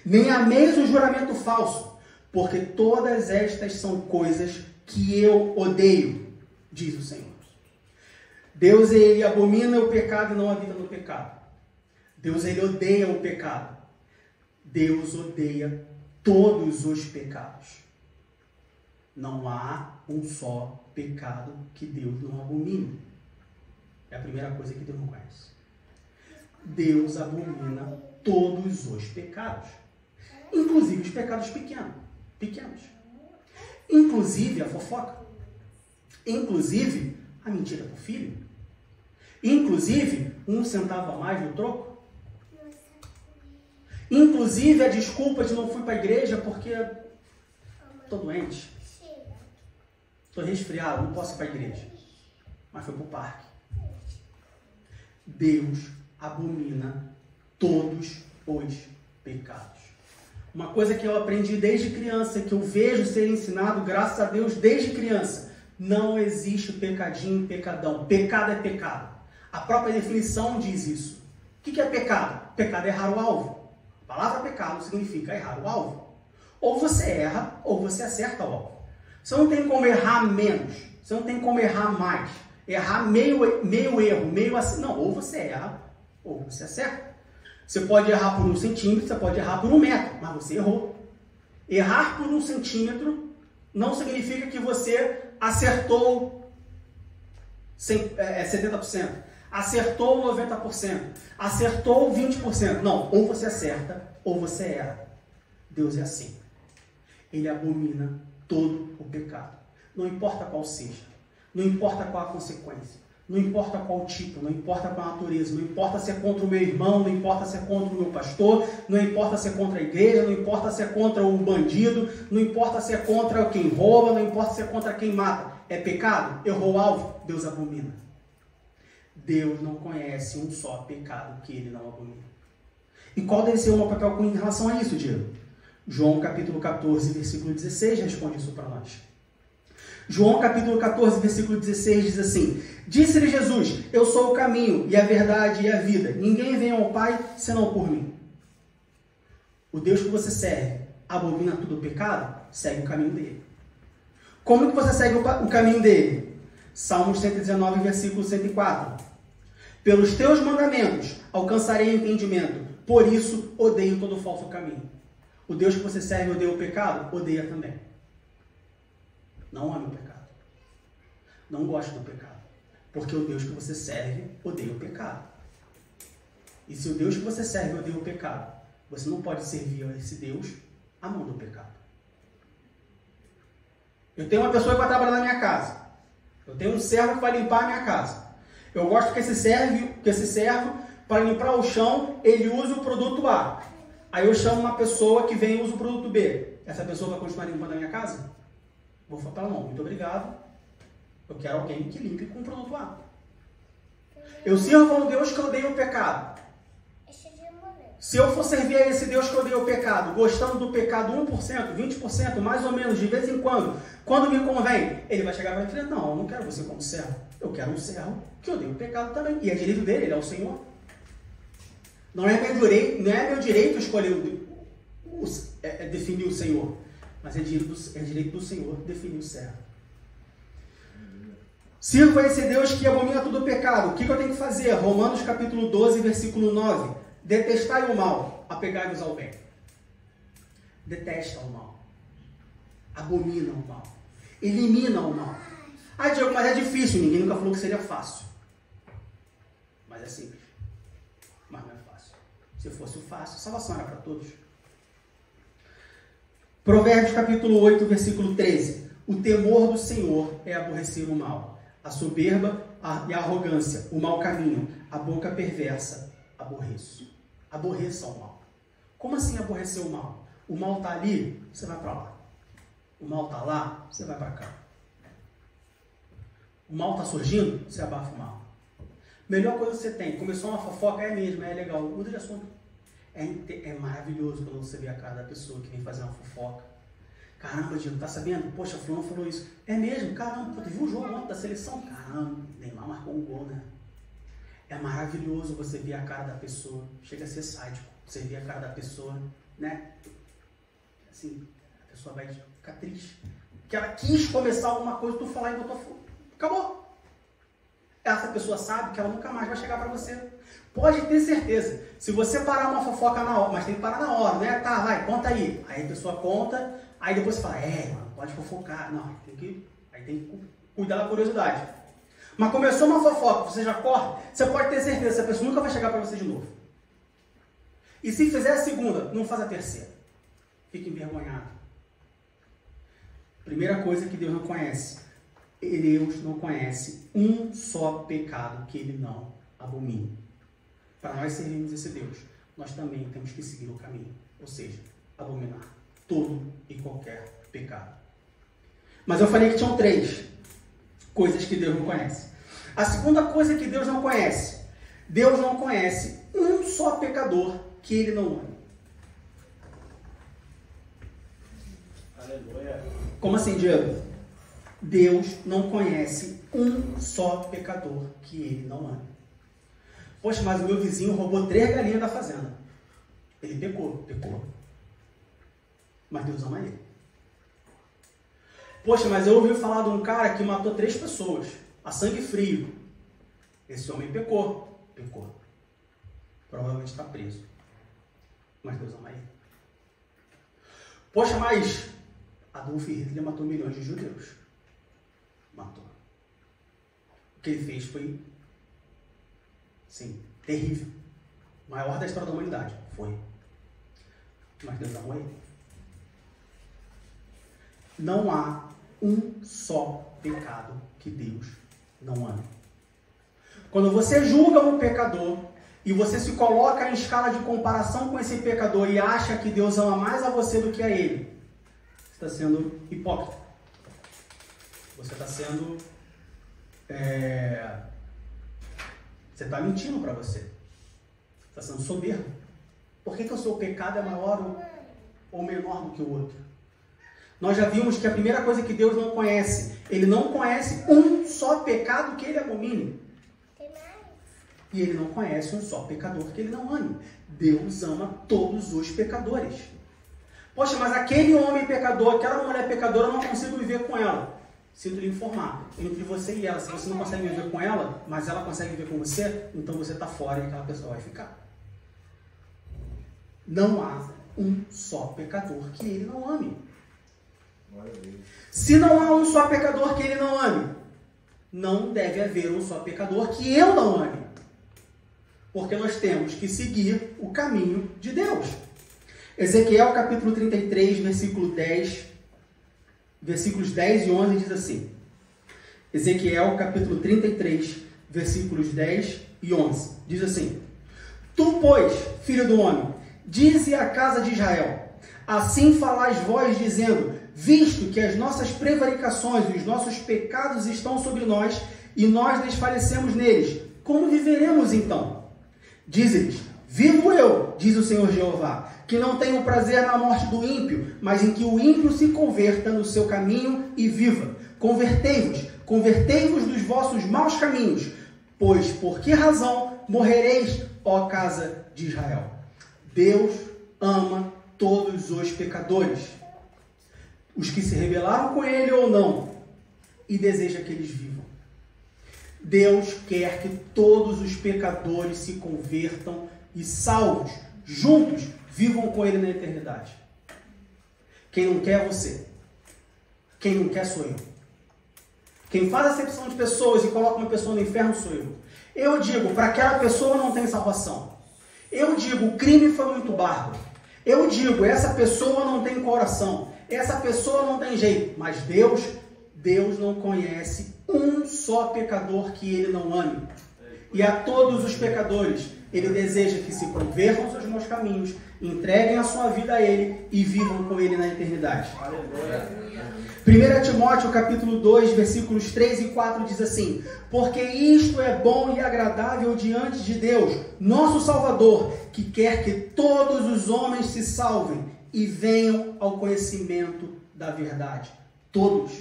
nem ameis o juramento falso, porque todas estas são coisas que eu odeio, diz o Senhor. Deus, ele abomina o pecado e não habita no pecado. Deus, ele odeia o pecado. Deus odeia todos os pecados. Não há um só pecado que Deus não abomine. É a primeira coisa que Deus não conhece. Deus abomina todos os pecados. Inclusive os pecados pequenos. Inclusive a fofoca. Inclusive a mentira para o filho. Inclusive 1 centavo a mais no troco. Inclusive a desculpa de não fui para a igreja porque estou doente. Estou resfriado, não posso ir para a igreja. Mas foi para o parque. Deus abomina todos os pecados. Uma coisa que eu aprendi desde criança, que eu vejo ser ensinado, graças a Deus, desde criança. Não existe pecadinho e pecadão. Pecado é pecado. A própria definição diz isso. O que é pecado? Pecado é errar o alvo. A palavra pecado significa errar o alvo. Ou você erra, ou você acerta o alvo. Você não tem como errar menos. Você não tem como errar mais. Errar meio erro, meio assim. Não, ou você erra, ou você acerta. Você pode errar por 1 centímetro, você pode errar por 1 metro, mas você errou. Errar por 1 centímetro não significa que você acertou 70%, acertou 90%, acertou 20%. Não, ou você acerta, ou você erra. Deus é assim. Ele abomina todo o pecado. Não importa qual seja. Não importa qual a consequência. Não importa qual tipo, não importa qual a natureza, não importa se é contra o meu irmão, não importa se é contra o meu pastor, não importa se é contra a igreja, não importa se é contra o bandido, não importa se é contra quem rouba, não importa se é contra quem mata. É pecado? Errou o alvo? Deus abomina. Deus não conhece um só pecado que ele não abomina. E qual deve ser o meu papel em relação a isso, Diego? João capítulo 14, versículo 16 responde isso para nós. João capítulo 14, versículo 16 diz assim: disse-lhe Jesus, eu sou o caminho e a verdade e a vida. Ninguém vem ao Pai senão por mim. O Deus que você serve abomina todo o pecado? Segue o caminho dele. Como que você segue o caminho dele? Salmos 119, versículo 104. Pelos teus mandamentos alcançarei entendimento, por isso odeio todo falso caminho. O Deus que você serve odeia o pecado? Odeia também. Não ama o pecado. Não gosta do pecado. Porque o Deus que você serve odeia o pecado. E se o Deus que você serve odeia o pecado, você não pode servir a esse Deus amando o pecado. Eu tenho uma pessoa que vai trabalhar na minha casa. Eu tenho um servo que vai limpar a minha casa. Eu gosto que esse servo, para limpar o chão, ele use o produto A. Aí eu chamo uma pessoa que vem e usa o produto B. Essa pessoa vai continuar limpando a minha casa? Vou falar, não, muito obrigado. Eu quero alguém que limpe com o produto A. Eu sirvo a um Deus que odeia o pecado. se eu for servir a esse Deus que odeia o pecado, gostando do pecado 1%, 20%, mais ou menos, de vez em quando me convém, ele vai chegar para mim e falar, não, eu não quero você como servo, eu quero um servo que odeia o pecado também, e é direito dele, ele é o Senhor. Não é meu direito escolher, definir o Senhor, mas é direito do Senhor definir o servo. Sirvo a esse Deus que abomina todo o pecado. O que eu tenho que fazer? Romanos capítulo 12, versículo 9. Detestai o mal, apegai-vos ao bem. Detesta o mal. Abomina o mal. Elimina o mal. Ah, Diego, mas é difícil. Ninguém nunca falou que seria fácil. Mas é simples. Mas não é fácil. Se fosse fácil, salvação era para todos. Provérbios capítulo 8, versículo 13. O temor do Senhor é aborrecer o mal. A soberba e a arrogância, o mau caminho, a boca perversa, aborreço. Aborreça o mal. Como assim aborrecer o mal? O mal está ali, você vai para lá. O mal está lá, você vai para cá. O mal está surgindo, você abafa o mal. Melhor coisa que você tem, começou uma fofoca, é mesmo, é legal, muda de assunto. É maravilhoso quando você vê a cara da pessoa que vem fazer uma fofoca. Caramba, Diego, tá sabendo? Poxa, fulano falou isso. É mesmo? Caramba, tu viu o jogo ontem da seleção? Caramba, Neymar marcou um gol, né? É maravilhoso você ver a cara da pessoa. Chega a ser sádico. Você vê a cara da pessoa, né? Assim, a pessoa vai ficar triste. Que ela quis começar alguma coisa, tu falar e botou fogo. Acabou. Essa pessoa sabe que ela nunca mais vai chegar pra você. Pode ter certeza. Se você parar uma fofoca na hora, mas tem que parar na hora, né? Tá, vai, conta aí. Aí a pessoa conta, aí depois você fala, mano, pode fofocar. Não, aí tem que cuidar da curiosidade. Mas começou uma fofoca, você já corre, você pode ter certeza, essa pessoa nunca vai chegar para você de novo. E se fizer a segunda, não faz a terceira. Fica envergonhado. Primeira coisa que Deus não conhece. Deus não conhece um só pecado que Ele não abomine. Para nós servirmos esse Deus, nós também temos que seguir o caminho. Ou seja, abominar todo e qualquer pecado. Mas eu falei que tinham 3 coisas que Deus não conhece. A segunda coisa que Deus não conhece um só pecador que Ele não ama. Aleluia. Como assim, Diego? Deus não conhece um só pecador que Ele não ama. Poxa, mas o meu vizinho roubou 3 galinhas da fazenda. Ele pecou. Mas Deus ama ele. Poxa, mas eu ouvi falar de um cara que matou 3 pessoas, a sangue frio. Esse homem pecou. Provavelmente está preso. Mas Deus ama ele. Poxa, mas Adolf Hitler matou milhões de judeus. Matou. O que ele fez foi, sim, terrível. Maior da história da humanidade. Foi. Mas Deus amou ele. Não há um só pecado que Deus não ama. Quando você julga um pecador e você se coloca em escala de comparação com esse pecador e acha que Deus ama mais a você do que a ele, você está sendo hipócrita. Você está sendo... Você está mentindo para você. Você está sendo soberbo. Por que o seu pecado é maior ou menor do que o outro? Nós já vimos que a primeira coisa que Deus não conhece, Ele não conhece um só pecado que Ele abomine. E Ele não conhece um só pecador que Ele não ame. Deus ama todos os pecadores. Poxa, mas aquele homem pecador, aquela mulher pecadora, eu não consigo viver com ela. Sinto lhe informar, entre você e ela, se você não consegue viver com ela, mas ela consegue viver com você, então você está fora e aquela pessoa vai ficar. Não há um só pecador que Ele não ame. Se não há um só pecador que Ele não ame, não deve haver um só pecador que eu não ame. Porque nós temos que seguir o caminho de Deus. Ezequiel capítulo 33, versículos 10 e 11 diz assim. Ezequiel capítulo 33, versículos 10 e 11. Diz assim: Tu, pois, filho do homem, dize à casa de Israel, assim falais vós, dizendo, visto que as nossas prevaricações e os nossos pecados estão sobre nós, e nós desfalecemos neles, como viveremos então? Dize-lhes, Vivo eu, diz o Senhor Jeová, que não tenho prazer na morte do ímpio, mas em que o ímpio se converta no seu caminho e viva. Convertei-vos dos vossos maus caminhos, pois por que razão morrereis, ó casa de Israel? Deus ama todos os pecadores, os que se rebelaram com ele ou não, e deseja que eles vivam. Deus quer que todos os pecadores se convertam e salvos, juntos, vivam com ele na eternidade. Quem não quer é você. Quem não quer sou eu. Quem faz acepção de pessoas e coloca uma pessoa no inferno sou eu. Eu digo, para aquela pessoa não tem salvação. Eu digo, o crime foi muito bárbaro. Eu digo, essa pessoa não tem coração. Essa pessoa não tem jeito. Mas Deus não conhece um só pecador que ele não ame. E a todos os pecadores, ele deseja que se convertam aos seus maus caminhos, entreguem a sua vida a ele e vivam com ele na eternidade. Aleluia. 1 Timóteo capítulo 2, versículos 3 e 4 diz assim: porque isto é bom e agradável diante de Deus, nosso Salvador, que quer que todos os homens se salvem e venham ao conhecimento da verdade. Todos.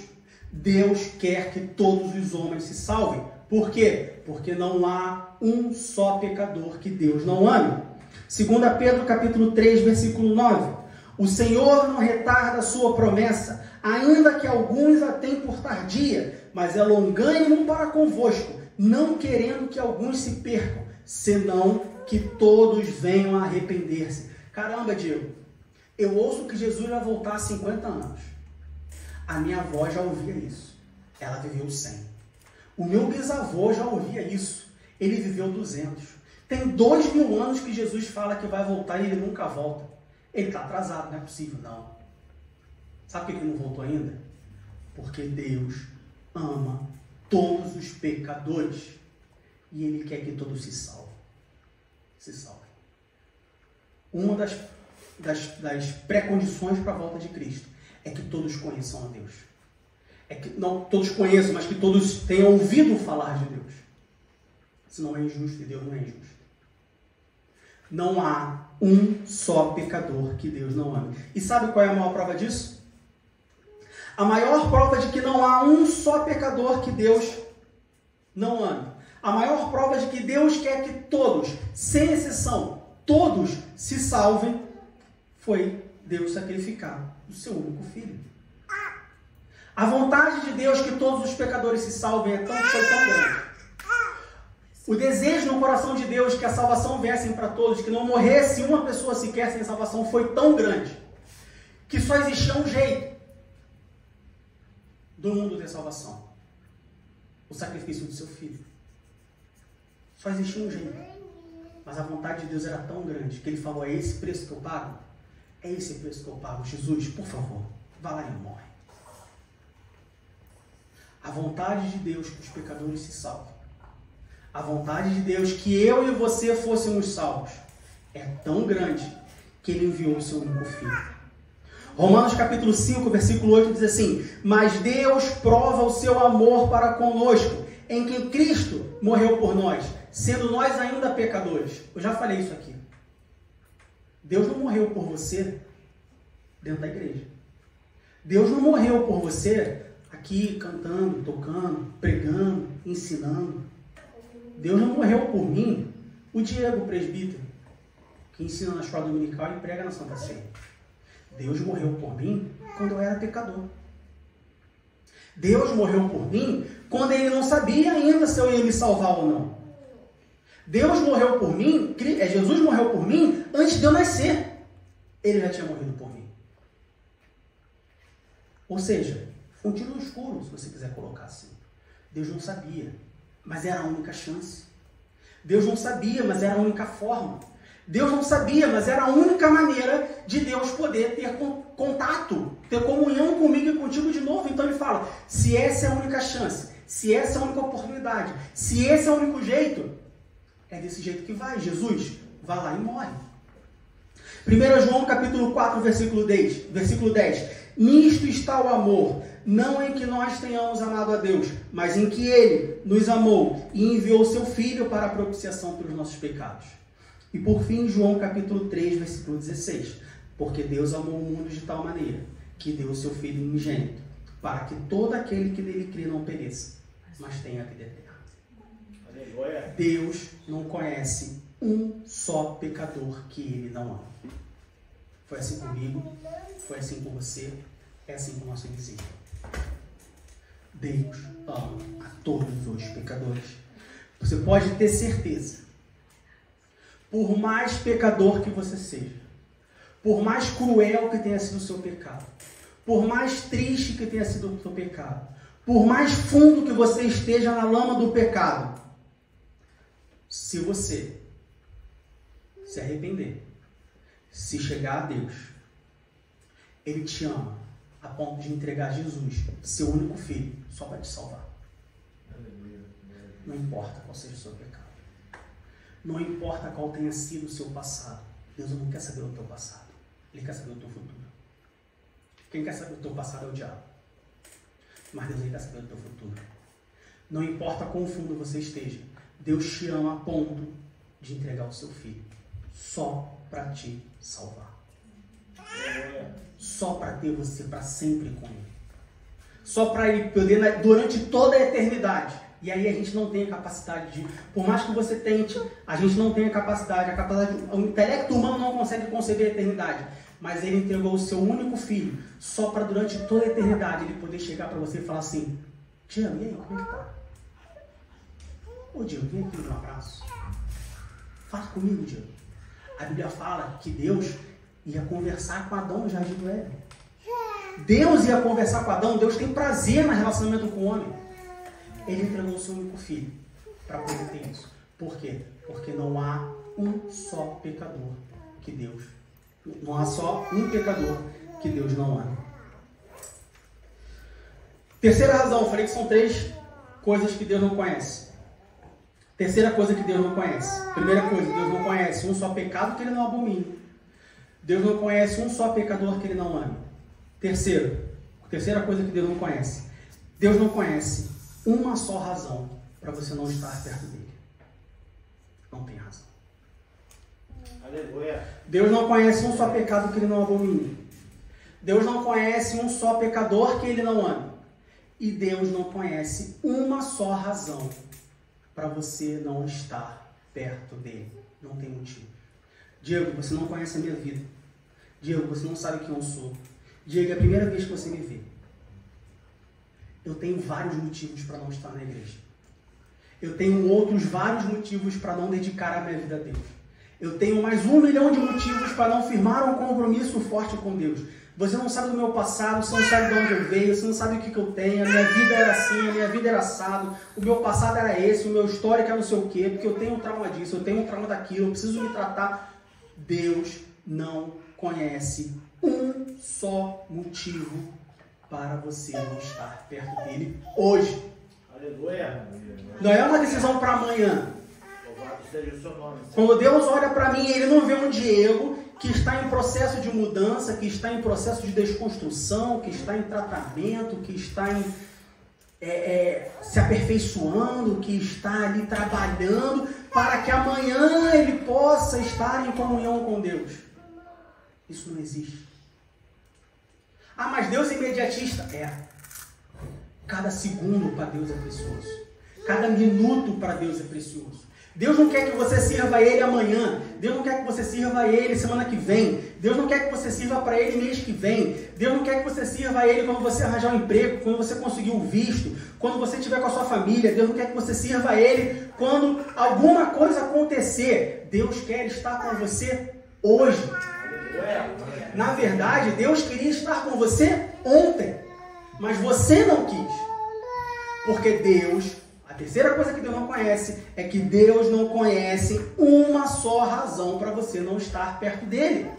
Deus quer que todos os homens se salvem. Por quê? Porque não há um só pecador que Deus não ame. 2 Pedro capítulo 3, versículo 9. O Senhor não retarda a sua promessa, ainda que alguns a tenham por tardia, mas é longânimo para convosco, não querendo que alguns se percam, senão que todos venham a arrepender-se. Caramba, Diego, eu ouço que Jesus vai voltar há 50 anos. A minha avó já ouvia isso. Ela viveu 100. O meu bisavô já ouvia isso. Ele viveu 200. Tem 2000 anos que Jesus fala que vai voltar e ele nunca volta. Ele está atrasado, não é possível, não. Sabe por que ele não voltou ainda? Porque Deus ama todos os pecadores e ele quer que todos se salvem. Se salvem. Uma das pré-condições para a volta de Cristo é que todos conheçam a Deus. É que não todos conheçam, mas que todos tenham ouvido falar de Deus. Senão é injusto e Deus não é injusto. Não há um só pecador que Deus não ame. E sabe qual é a maior prova disso? A maior prova de que não há um só pecador que Deus não ame. A maior prova de que Deus quer que todos, sem exceção, todos se salvem, foi Deus sacrificar o seu único filho. A vontade de Deus que todos os pecadores se salvem foi tão grande. O desejo no coração de Deus que a salvação viesse para todos, que não morresse uma pessoa sequer sem salvação, foi tão grande, que só existia um jeito do mundo ter salvação: o sacrifício do seu filho. Só existia um jeito. Mas a vontade de Deus era tão grande que ele falou: é esse preço que eu pago? É esse preço que eu pago. Jesus, por favor, vá lá e morre. A vontade de Deus que os pecadores se salvem, a vontade de Deus que eu e você fôssemos salvos, é tão grande que ele enviou o seu único filho. Romanos capítulo 5, versículo 8 diz assim: mas Deus prova o seu amor para conosco, em que Cristo morreu por nós, sendo nós ainda pecadores. Eu já falei isso aqui. Deus não morreu por você dentro da igreja. Deus não morreu por você aqui cantando, tocando, pregando, ensinando. Deus não morreu por mim, o Diego, presbítero, que ensina na escola dominical e prega na Santa Ceia. Deus morreu por mim quando eu era pecador. Deus morreu por mim quando ele não sabia ainda se eu ia me salvar ou não. Deus morreu por mim, Jesus morreu por mim antes de eu nascer. Ele já tinha morrido por mim. Ou seja, foi um tiro no escuro, se você quiser colocar assim. Deus não sabia, mas era a única chance. Deus não sabia, mas era a única forma. Deus não sabia, mas era a única maneira de Deus poder ter contato, ter comunhão comigo e contigo de novo. Então ele fala: se essa é a única chance, se essa é a única oportunidade, se esse é o único jeito, é desse jeito que vai. Jesus, vá lá e morre. 1 João capítulo 4, versículo 10. Nisto está o amor, não em que nós tenhamos amado a Deus, mas em que Ele nos amou e enviou seu Filho para a propiciação pelos nossos pecados. E por fim, João capítulo 3, versículo 16. Porque Deus amou o mundo de tal maneira que deu o seu Filho unigênito, para que todo aquele que nele crê não pereça, mas tenha a vida eterna. Aleluia. Deus não conhece um só pecador que ele não ama. Foi assim comigo, foi assim com você, é assim com o nosso vizinho. Deus ama a todos os pecadores. Você pode ter certeza, por mais pecador que você seja, por mais cruel que tenha sido o seu pecado, por mais triste que tenha sido o seu pecado, por mais fundo que você esteja na lama do pecado, se você se arrepender, se chegar a Deus, Ele te ama a ponto de entregar Jesus, seu único filho, só para te salvar. Não importa qual seja o seu pecado. Não importa qual tenha sido o seu passado. Deus não quer saber o teu passado. Ele quer saber o teu futuro. Quem quer saber o teu passado é o diabo. Mas Deus quer saber o teu futuro. Não importa quão fundo você esteja. Deus te ama a ponto de entregar o seu filho. Só para te salvar. Só para ter você para sempre com Ele. Só para Ele poder, durante toda a eternidade. E aí a gente não tem a capacidade de, por mais que você tente, a gente não tem a capacidade, o intelecto humano não consegue conceber a eternidade. Mas Ele entregou o seu único filho, só para durante toda a eternidade Ele poder chegar para você e falar assim: Diego, e aí, como é que tá? Ô Diego, vem aqui, um abraço. Fala comigo, Diego. A Bíblia fala que Deus ia conversar com Adão no Jardim do Éden. Deus ia conversar com Adão, Deus tem prazer no relacionamento com o homem. Ele entregou o seu único filho para poder ter isso. Por quê? Porque não há um só pecador que Deus... Não há só um pecador que Deus não ama. Terceira razão, eu falei que são 3 coisas que Deus não conhece. Terceira coisa que Deus não conhece. Primeira coisa, Deus não conhece um só pecado que Ele não abomine. Deus não conhece um só pecador que Ele não ame. Terceira coisa que Deus não conhece. Deus não conhece uma só razão para você não estar perto dele. Não tem razão. Aleluia. Deus não conhece um só pecado que Ele não abomine. Deus não conhece um só pecador que Ele não ame. E Deus não conhece uma só razão para você não estar perto dele. Não tem motivo. Diego, você não conhece a minha vida. Diego, você não sabe quem eu sou. Diego, é a primeira vez que você me vê. Eu tenho vários motivos para não estar na igreja. Eu tenho outros vários motivos para não dedicar a minha vida a Deus. Eu tenho mais 1 milhão de motivos para não firmar um compromisso forte com Deus. Você não sabe do meu passado, você não sabe de onde eu veio, você não sabe o que eu tenho, a minha vida era assim, a minha vida era assado, o meu passado era esse, o meu histórico era não sei o quê, porque eu tenho um trauma disso, eu tenho um trauma daquilo, eu preciso me tratar. Deus não conhece um só motivo para você não estar perto dele hoje. Aleluia. Não é uma decisão para amanhã. Louvado seja o seu nome. Quando Deus olha para mim, Ele não vê um Diego que está em processo de mudança, que está em processo de desconstrução, que está em tratamento, que está se aperfeiçoando, que está ali trabalhando para que amanhã ele possa estar em comunhão com Deus. Isso não existe. Ah, mas Deus é imediatista. É. Cada segundo para Deus é precioso. Cada minuto para Deus é precioso. Deus não quer que você sirva a Ele amanhã. Deus não quer que você sirva a Ele semana que vem. Deus não quer que você sirva para Ele mês que vem. Deus não quer que você sirva a Ele quando você arranjar um emprego, quando você conseguir o visto, quando você estiver com a sua família. Deus não quer que você sirva a Ele quando alguma coisa acontecer. Deus quer estar com você hoje. Na verdade, Deus queria estar com você ontem, mas você não quis. Porque Deus, a terceira coisa que Deus não conhece é que Deus não conhece uma só razão para você não estar perto dele.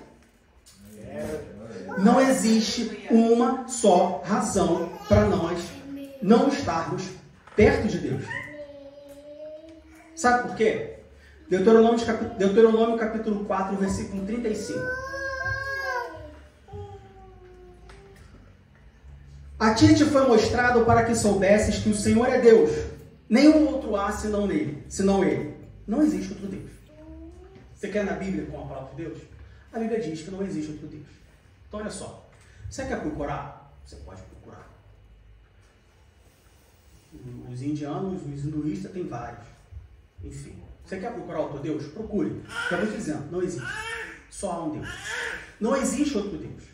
Não existe uma só razão para nós não estarmos perto de Deus. Sabe por quê? Deuteronômio capítulo 4, versículo 35. A ti te foi mostrado para que soubesses que o Senhor é Deus. Nenhum outro há senão Ele. Não existe outro Deus. Você quer na Bíblia com a palavra de Deus? A Bíblia diz que não existe outro Deus. Então olha só, você quer procurar? Você pode procurar. Os indianos, os hinduístas têm vários. Enfim, você quer procurar outro Deus? Procure. Já vou te dizendo, não existe. Só há um Deus. Não existe outro Deus.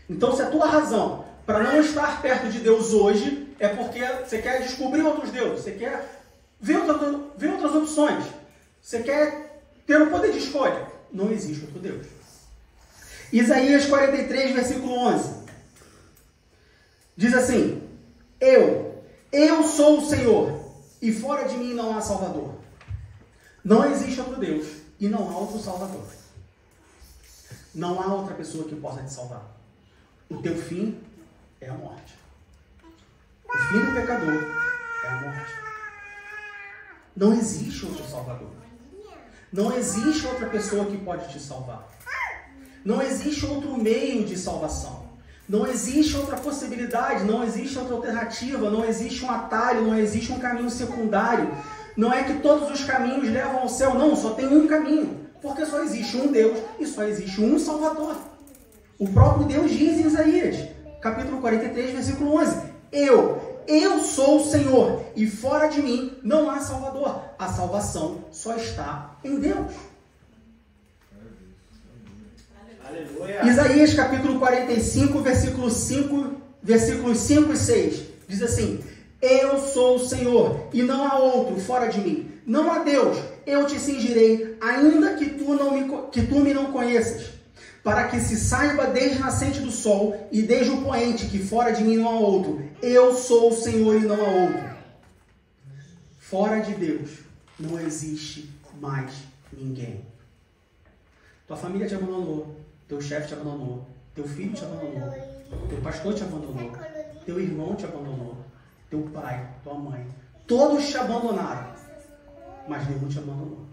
Então se a tua razão para não estar perto de Deus hoje é porque você quer descobrir outros deuses, você quer ver outras opções, você quer ter o poder de escolha, não existe outro Deus. Isaías 43, versículo 11, diz assim: Eu sou o Senhor, e fora de mim não há Salvador. Não existe outro Deus, e não há outro Salvador. Não há outra pessoa que possa te salvar. O teu fim é a morte. O fim do pecador é a morte. Não existe outro Salvador. Não existe outra pessoa que pode te salvar. Não existe outro meio de salvação. Não existe outra possibilidade, não existe outra alternativa, não existe um atalho, não existe um caminho secundário. Não é que todos os caminhos levam ao céu, não, só tem um caminho. Porque só existe um Deus e só existe um Salvador. O próprio Deus diz em Isaías, capítulo 43, versículo 11: Eu sou o Senhor, e fora de mim não há Salvador. A salvação só está em Deus. Aleluia. Isaías capítulo 45, versículos 5 e 6, diz assim: Eu sou o Senhor, e não há outro fora de mim. Não há Deus, eu te cingirei, ainda que tu me não conheças, para que se saiba desde a nascente do sol e desde o poente que fora de mim não há outro. Eu sou o Senhor e não há outro. Fora de Deus não existe mais ninguém. Tua família te abandonou, teu chefe te abandonou, teu filho te abandonou, teu pastor te abandonou, teu irmão te abandonou, teu pai, tua mãe, todos te abandonaram, mas Deus não te abandonou.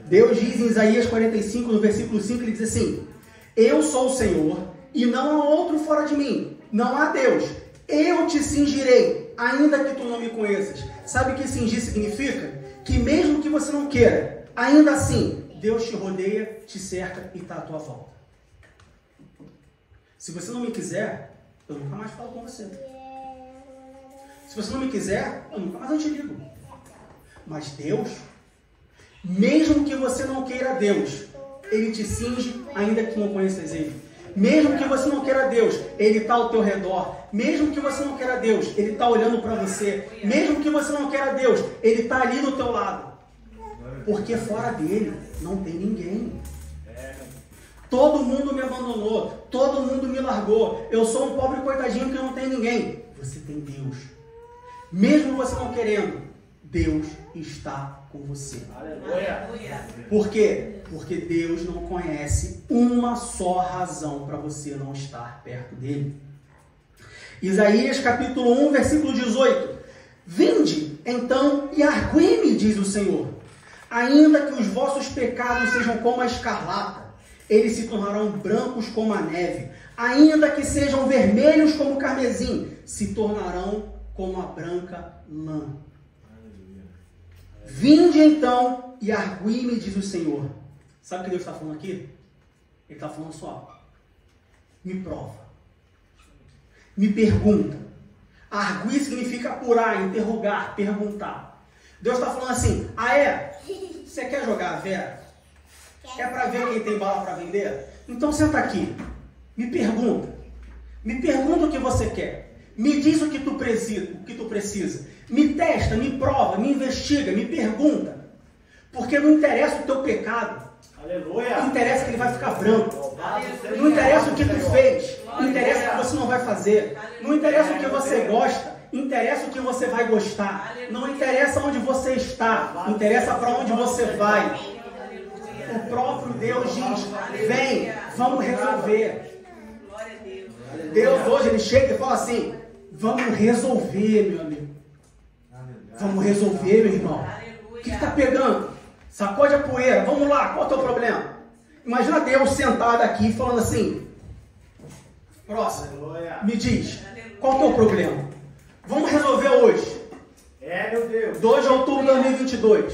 Deus diz em Isaías 45, no versículo 5, ele diz assim: Eu sou o Senhor, e não há outro fora de mim. Não há Deus. Eu te cingirei, ainda que tu não me conheças. Sabe o que cingir significa? Que mesmo que você não queira, ainda assim, Deus te rodeia, te cerca e está à tua volta. Se você não me quiser, eu nunca mais falo com você. Se você não me quiser, eu nunca mais eu te ligo. Mas Deus, mesmo que você não queira Deus, Ele te cinge, ainda que tu não conheças Ele. Mesmo que você não queira Deus, Ele está ao teu redor. Mesmo que você não queira Deus, Ele está olhando para você. Mesmo que você não queira Deus, Ele está ali do teu lado. Porque fora dele não tem ninguém. Todo mundo me abandonou, todo mundo me largou. Eu sou um pobre coitadinho que não tem ninguém. Você tem Deus. Mesmo você não querendo, Deus está com você. Aleluia. Por quê? Porque Deus não conhece uma só razão para você não estar perto dele. Isaías capítulo 1, versículo 18. Vinde, então, e argui-me, diz o Senhor. Ainda que os vossos pecados sejam como a escarlata, eles se tornarão brancos como a neve. Ainda que sejam vermelhos como o carmesim, se tornarão como a branca lã. Vinde então e argui-me, diz o Senhor. Sabe o que Deus está falando aqui? Ele está falando só: me prova, me pergunta. Arguir significa apurar, interrogar, perguntar. Deus está falando assim: você quer jogar a Vera? É para ver quem tem bala para vender? Então senta aqui, me pergunta o que você quer, me diz o que tu precisa, me testa, me prova, me investiga, me pergunta, porque não interessa o teu pecado, Aleluia. não interessa que ele vai ficar branco, não interessa o que tu fez, não interessa o que você não vai fazer, não interessa o que você gosta, interessa o que você vai gostar, não interessa onde você está, interessa para onde você vai. O próprio Deus diz: vem, vamos resolver. Deus hoje ele chega e fala assim: vamos resolver, meu amigo. Vamos resolver, meu irmão. O que está pegando? Sacode a poeira, vamos lá, qual é o teu problema? Imagina Deus sentado aqui falando assim: próximo, me diz, qual é o teu problema? Vamos resolver hoje. Meu Deus. 2 de outubro de 2022.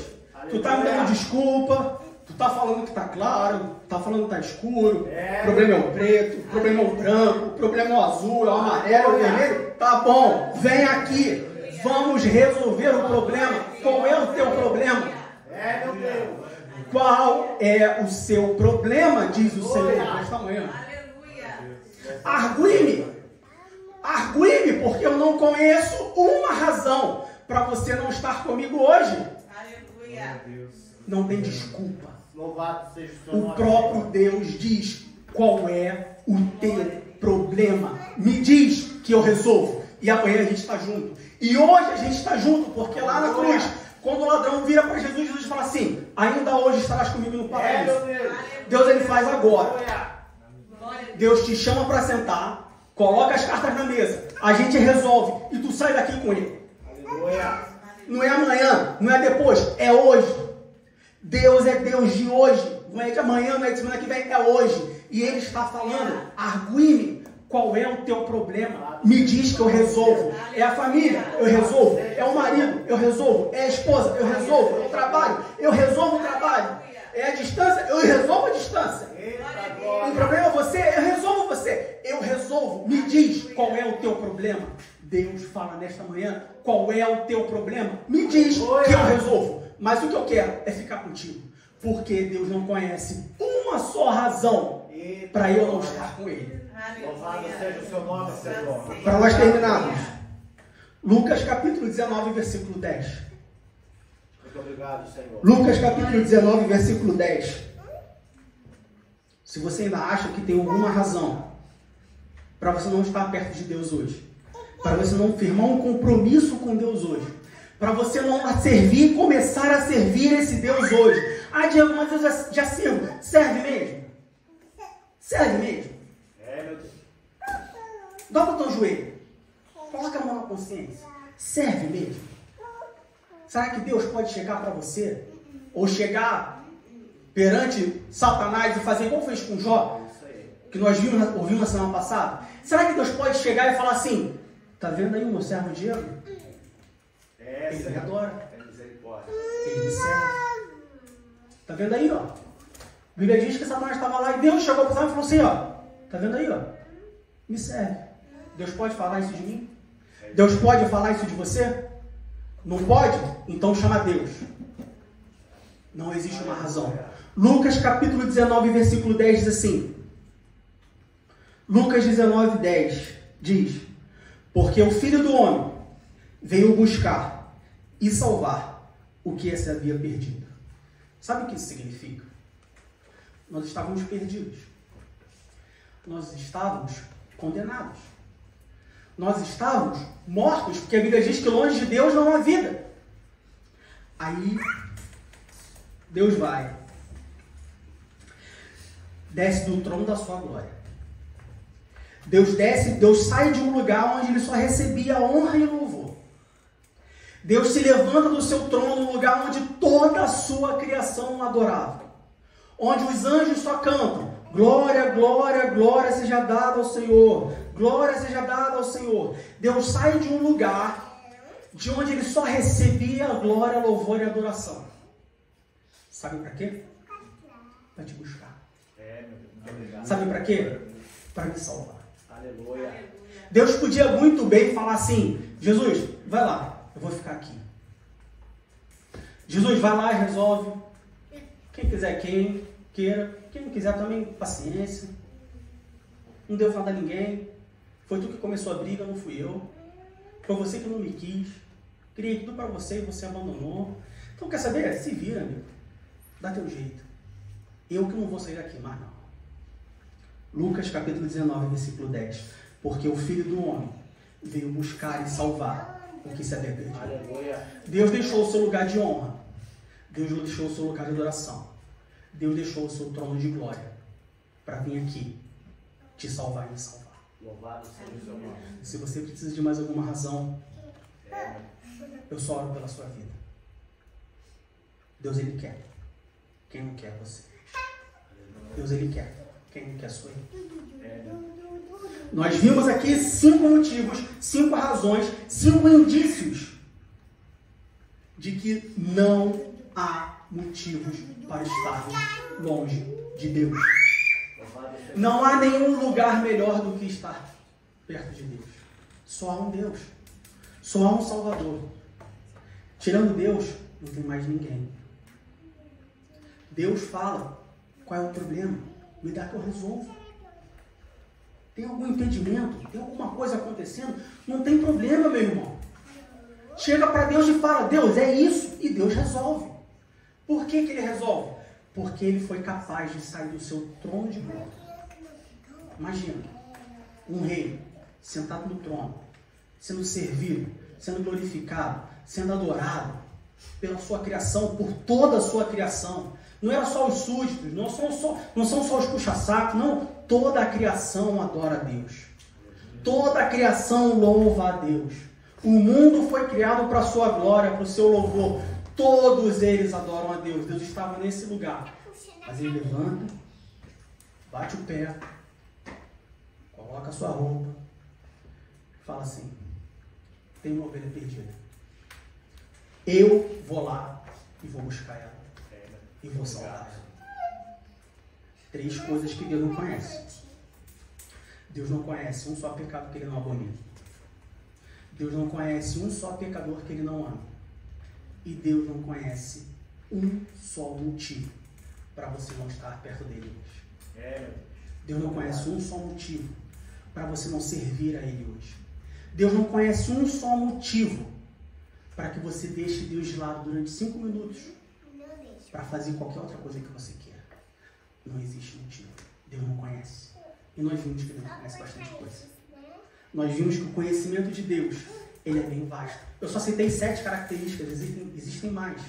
Tu tá me dando desculpa, Tu tá falando que tá claro, tá falando que tá escuro, É. o problema é o preto, o problema é o branco, o problema é o azul, é o amarelo, é o vermelho. Tá bom, vem aqui, vamos resolver o problema. Qual é o teu problema? É, meu Deus. Qual é o seu problema, diz o Senhor nesta manhã. Argue-me, porque eu não conheço uma razão para você não estar comigo hoje. Não tem desculpa. Louvado seja o seu O nome. próprio Deus diz qual é o teu problema. Me diz que eu resolvo. E amanhã a gente está junto. E hoje a gente está junto, porque lá na cruz, quando o ladrão vira para Jesus, Jesus fala assim: ainda hoje estarás comigo no É, paraíso. meu Deus. Deus ele faz agora. Aleluia. Deus te chama para sentar, coloca as cartas na mesa, a gente resolve e tu sai daqui com ele. Aleluia. Não é amanhã, não é depois, é hoje. Deus é Deus de hoje, não é de amanhã, não é de semana que vem, é hoje. E ele está falando: argue-me, qual é o teu problema? Me diz que eu resolvo. É a família, eu resolvo. É o marido, eu resolvo. É a esposa, eu resolvo. É o trabalho, eu resolvo o trabalho. É a distância, eu resolvo a distância. O problema é você, eu resolvo você. Eu resolvo. Me diz qual é o teu problema. Deus fala nesta manhã: qual é o teu problema? Me diz que eu resolvo. Mas o que eu quero é ficar contigo. Porque Deus não conhece uma só razão para eu não estar com Ele. Louvado seja o seu nome, Senhor. Para nós terminarmos, Lucas capítulo 19, versículo 10. Muito obrigado, Senhor. Lucas capítulo 19, versículo 10. Se você ainda acha que tem alguma razão para você não estar perto de Deus hoje, para você não firmar um compromisso com Deus hoje, para você não servir, começar a servir esse Deus hoje. Ah, Diego, mas eu já sirvo. Serve mesmo? Serve mesmo? É, meu Deus. Dobra o teu joelho. Coloca a mão na consciência. Serve mesmo? Será que Deus pode chegar para você? Ou chegar perante Satanás e fazer igual fez com Jó? Isso aí. Que nós ouvimos na semana passada. Será que Deus pode chegar e falar assim: tá vendo aí o meu servo Diego? É, Ele me Senhor. adora. Tem misericórdia. Ele me serve. Tá vendo aí, ó? A Bíblia diz que Satanás estava lá e Deus chegou para Satanás e falou assim, ó: tá vendo aí, ó? Me serve. Deus pode falar isso de mim? Deus pode falar isso de você? Não pode? Então chama Deus. Não existe uma razão. Lucas capítulo 19, versículo 10 diz assim. Lucas 19, 10 diz: porque o Filho do Homem veio buscar e salvar o que se havia perdido. Sabe o que isso significa? Nós estávamos perdidos. Nós estávamos condenados. Nós estávamos mortos, porque a Bíblia diz que longe de Deus não há vida. Aí, Deus vai, desce do trono da sua glória. Deus desce, Deus sai de um lugar onde ele só recebia honra e louvor. Deus se levanta do seu trono no lugar onde toda a sua criação o adorava. Onde os anjos só cantam: glória, glória, glória seja dada ao Senhor. Glória seja dada ao Senhor. Deus sai de um lugar de onde ele só recebia glória, louvor e adoração. Sabe para quê? Para te buscar. É, meu Deus. Muito obrigado. Sabe para quê? Para me salvar. Aleluia. Deus podia muito bem falar assim: Jesus, vai lá, eu vou ficar aqui. Jesus, vai lá e resolve. Quem quiser, quem queira. Quem não quiser também, paciência. Não deu nada a ninguém. Foi tu que começou a briga, não fui eu. Foi você que não me quis. Criei tudo para você e você abandonou. Então, quer saber? Se vira, amigo. Dá teu jeito. Eu que não vou sair daqui mais, não. Lucas capítulo 19, versículo 10. Porque o Filho do Homem veio buscar e salvar o que se havia perdido. Aleluia. Deus deixou o seu lugar de honra. Deus deixou o seu lugar de adoração. Deus deixou o seu trono de glória para vir aqui te salvar e me salvar. Louvado seja o seu nome. Se você precisa de mais alguma razão, É, eu só oro pela sua vida. Deus, ele quer. Quem não quer é você. Deus, ele quer. Quem não quer sou eu. Nós vimos aqui 5 motivos, 5 razões, 5 indícios de que não há motivos para estar longe de Deus. Louvado seja Não há nenhum lugar melhor do que estar perto de Deus. Só há um Deus. Só há um Salvador. Tirando Deus, não tem mais ninguém. Deus fala, qual é o problema? Me dá que eu resolvo. Tem algum impedimento? Tem alguma coisa acontecendo? Não tem problema, meu irmão. Chega para Deus e fala, Deus, é isso. E Deus resolve. Por que Ele resolve? Porque Ele foi capaz de sair do seu trono de glória. Imagina, um rei sentado no trono, sendo servido, sendo glorificado, sendo adorado pela sua criação, por toda a sua criação. Não era só os súditos, não são só os puxa-sacos, não. Toda a criação adora a Deus. Toda a criação louva a Deus. O mundo foi criado para a sua glória, para o seu louvor. Todos eles adoram a Deus. Deus estava nesse lugar. Mas Ele levanta, bate o pé, coloca a sua roupa, fala assim, tem uma ovelha perdida. Eu vou lá e vou buscar ela. E vou salvar ela. 3 coisas que Deus não conhece. Deus não conhece um só pecado que Ele não abomina. Deus não conhece um só pecador que Ele não ama. E Deus não conhece um só motivo para você não estar perto dEle hoje. Deus não conhece um só motivo para você não servir a Ele hoje. Deus não conhece um só motivo para que você deixe Deus de lado durante 5 minutos para fazer qualquer outra coisa que você queira. Não existe motivo. Deus não conhece. E nós vimos que Deus conhece bastante coisa. Nós vimos que o conhecimento de Deus, ele é bem vasto. Eu só citei 7 características, existem mais.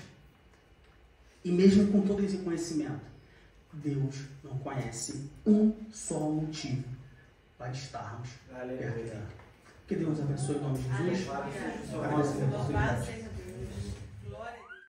E mesmo com todo esse conhecimento, Deus não conhece um só motivo para estarmos perto dele. Que Deus nos abençoe em nome de Jesus. Agradecemos a oportunidade.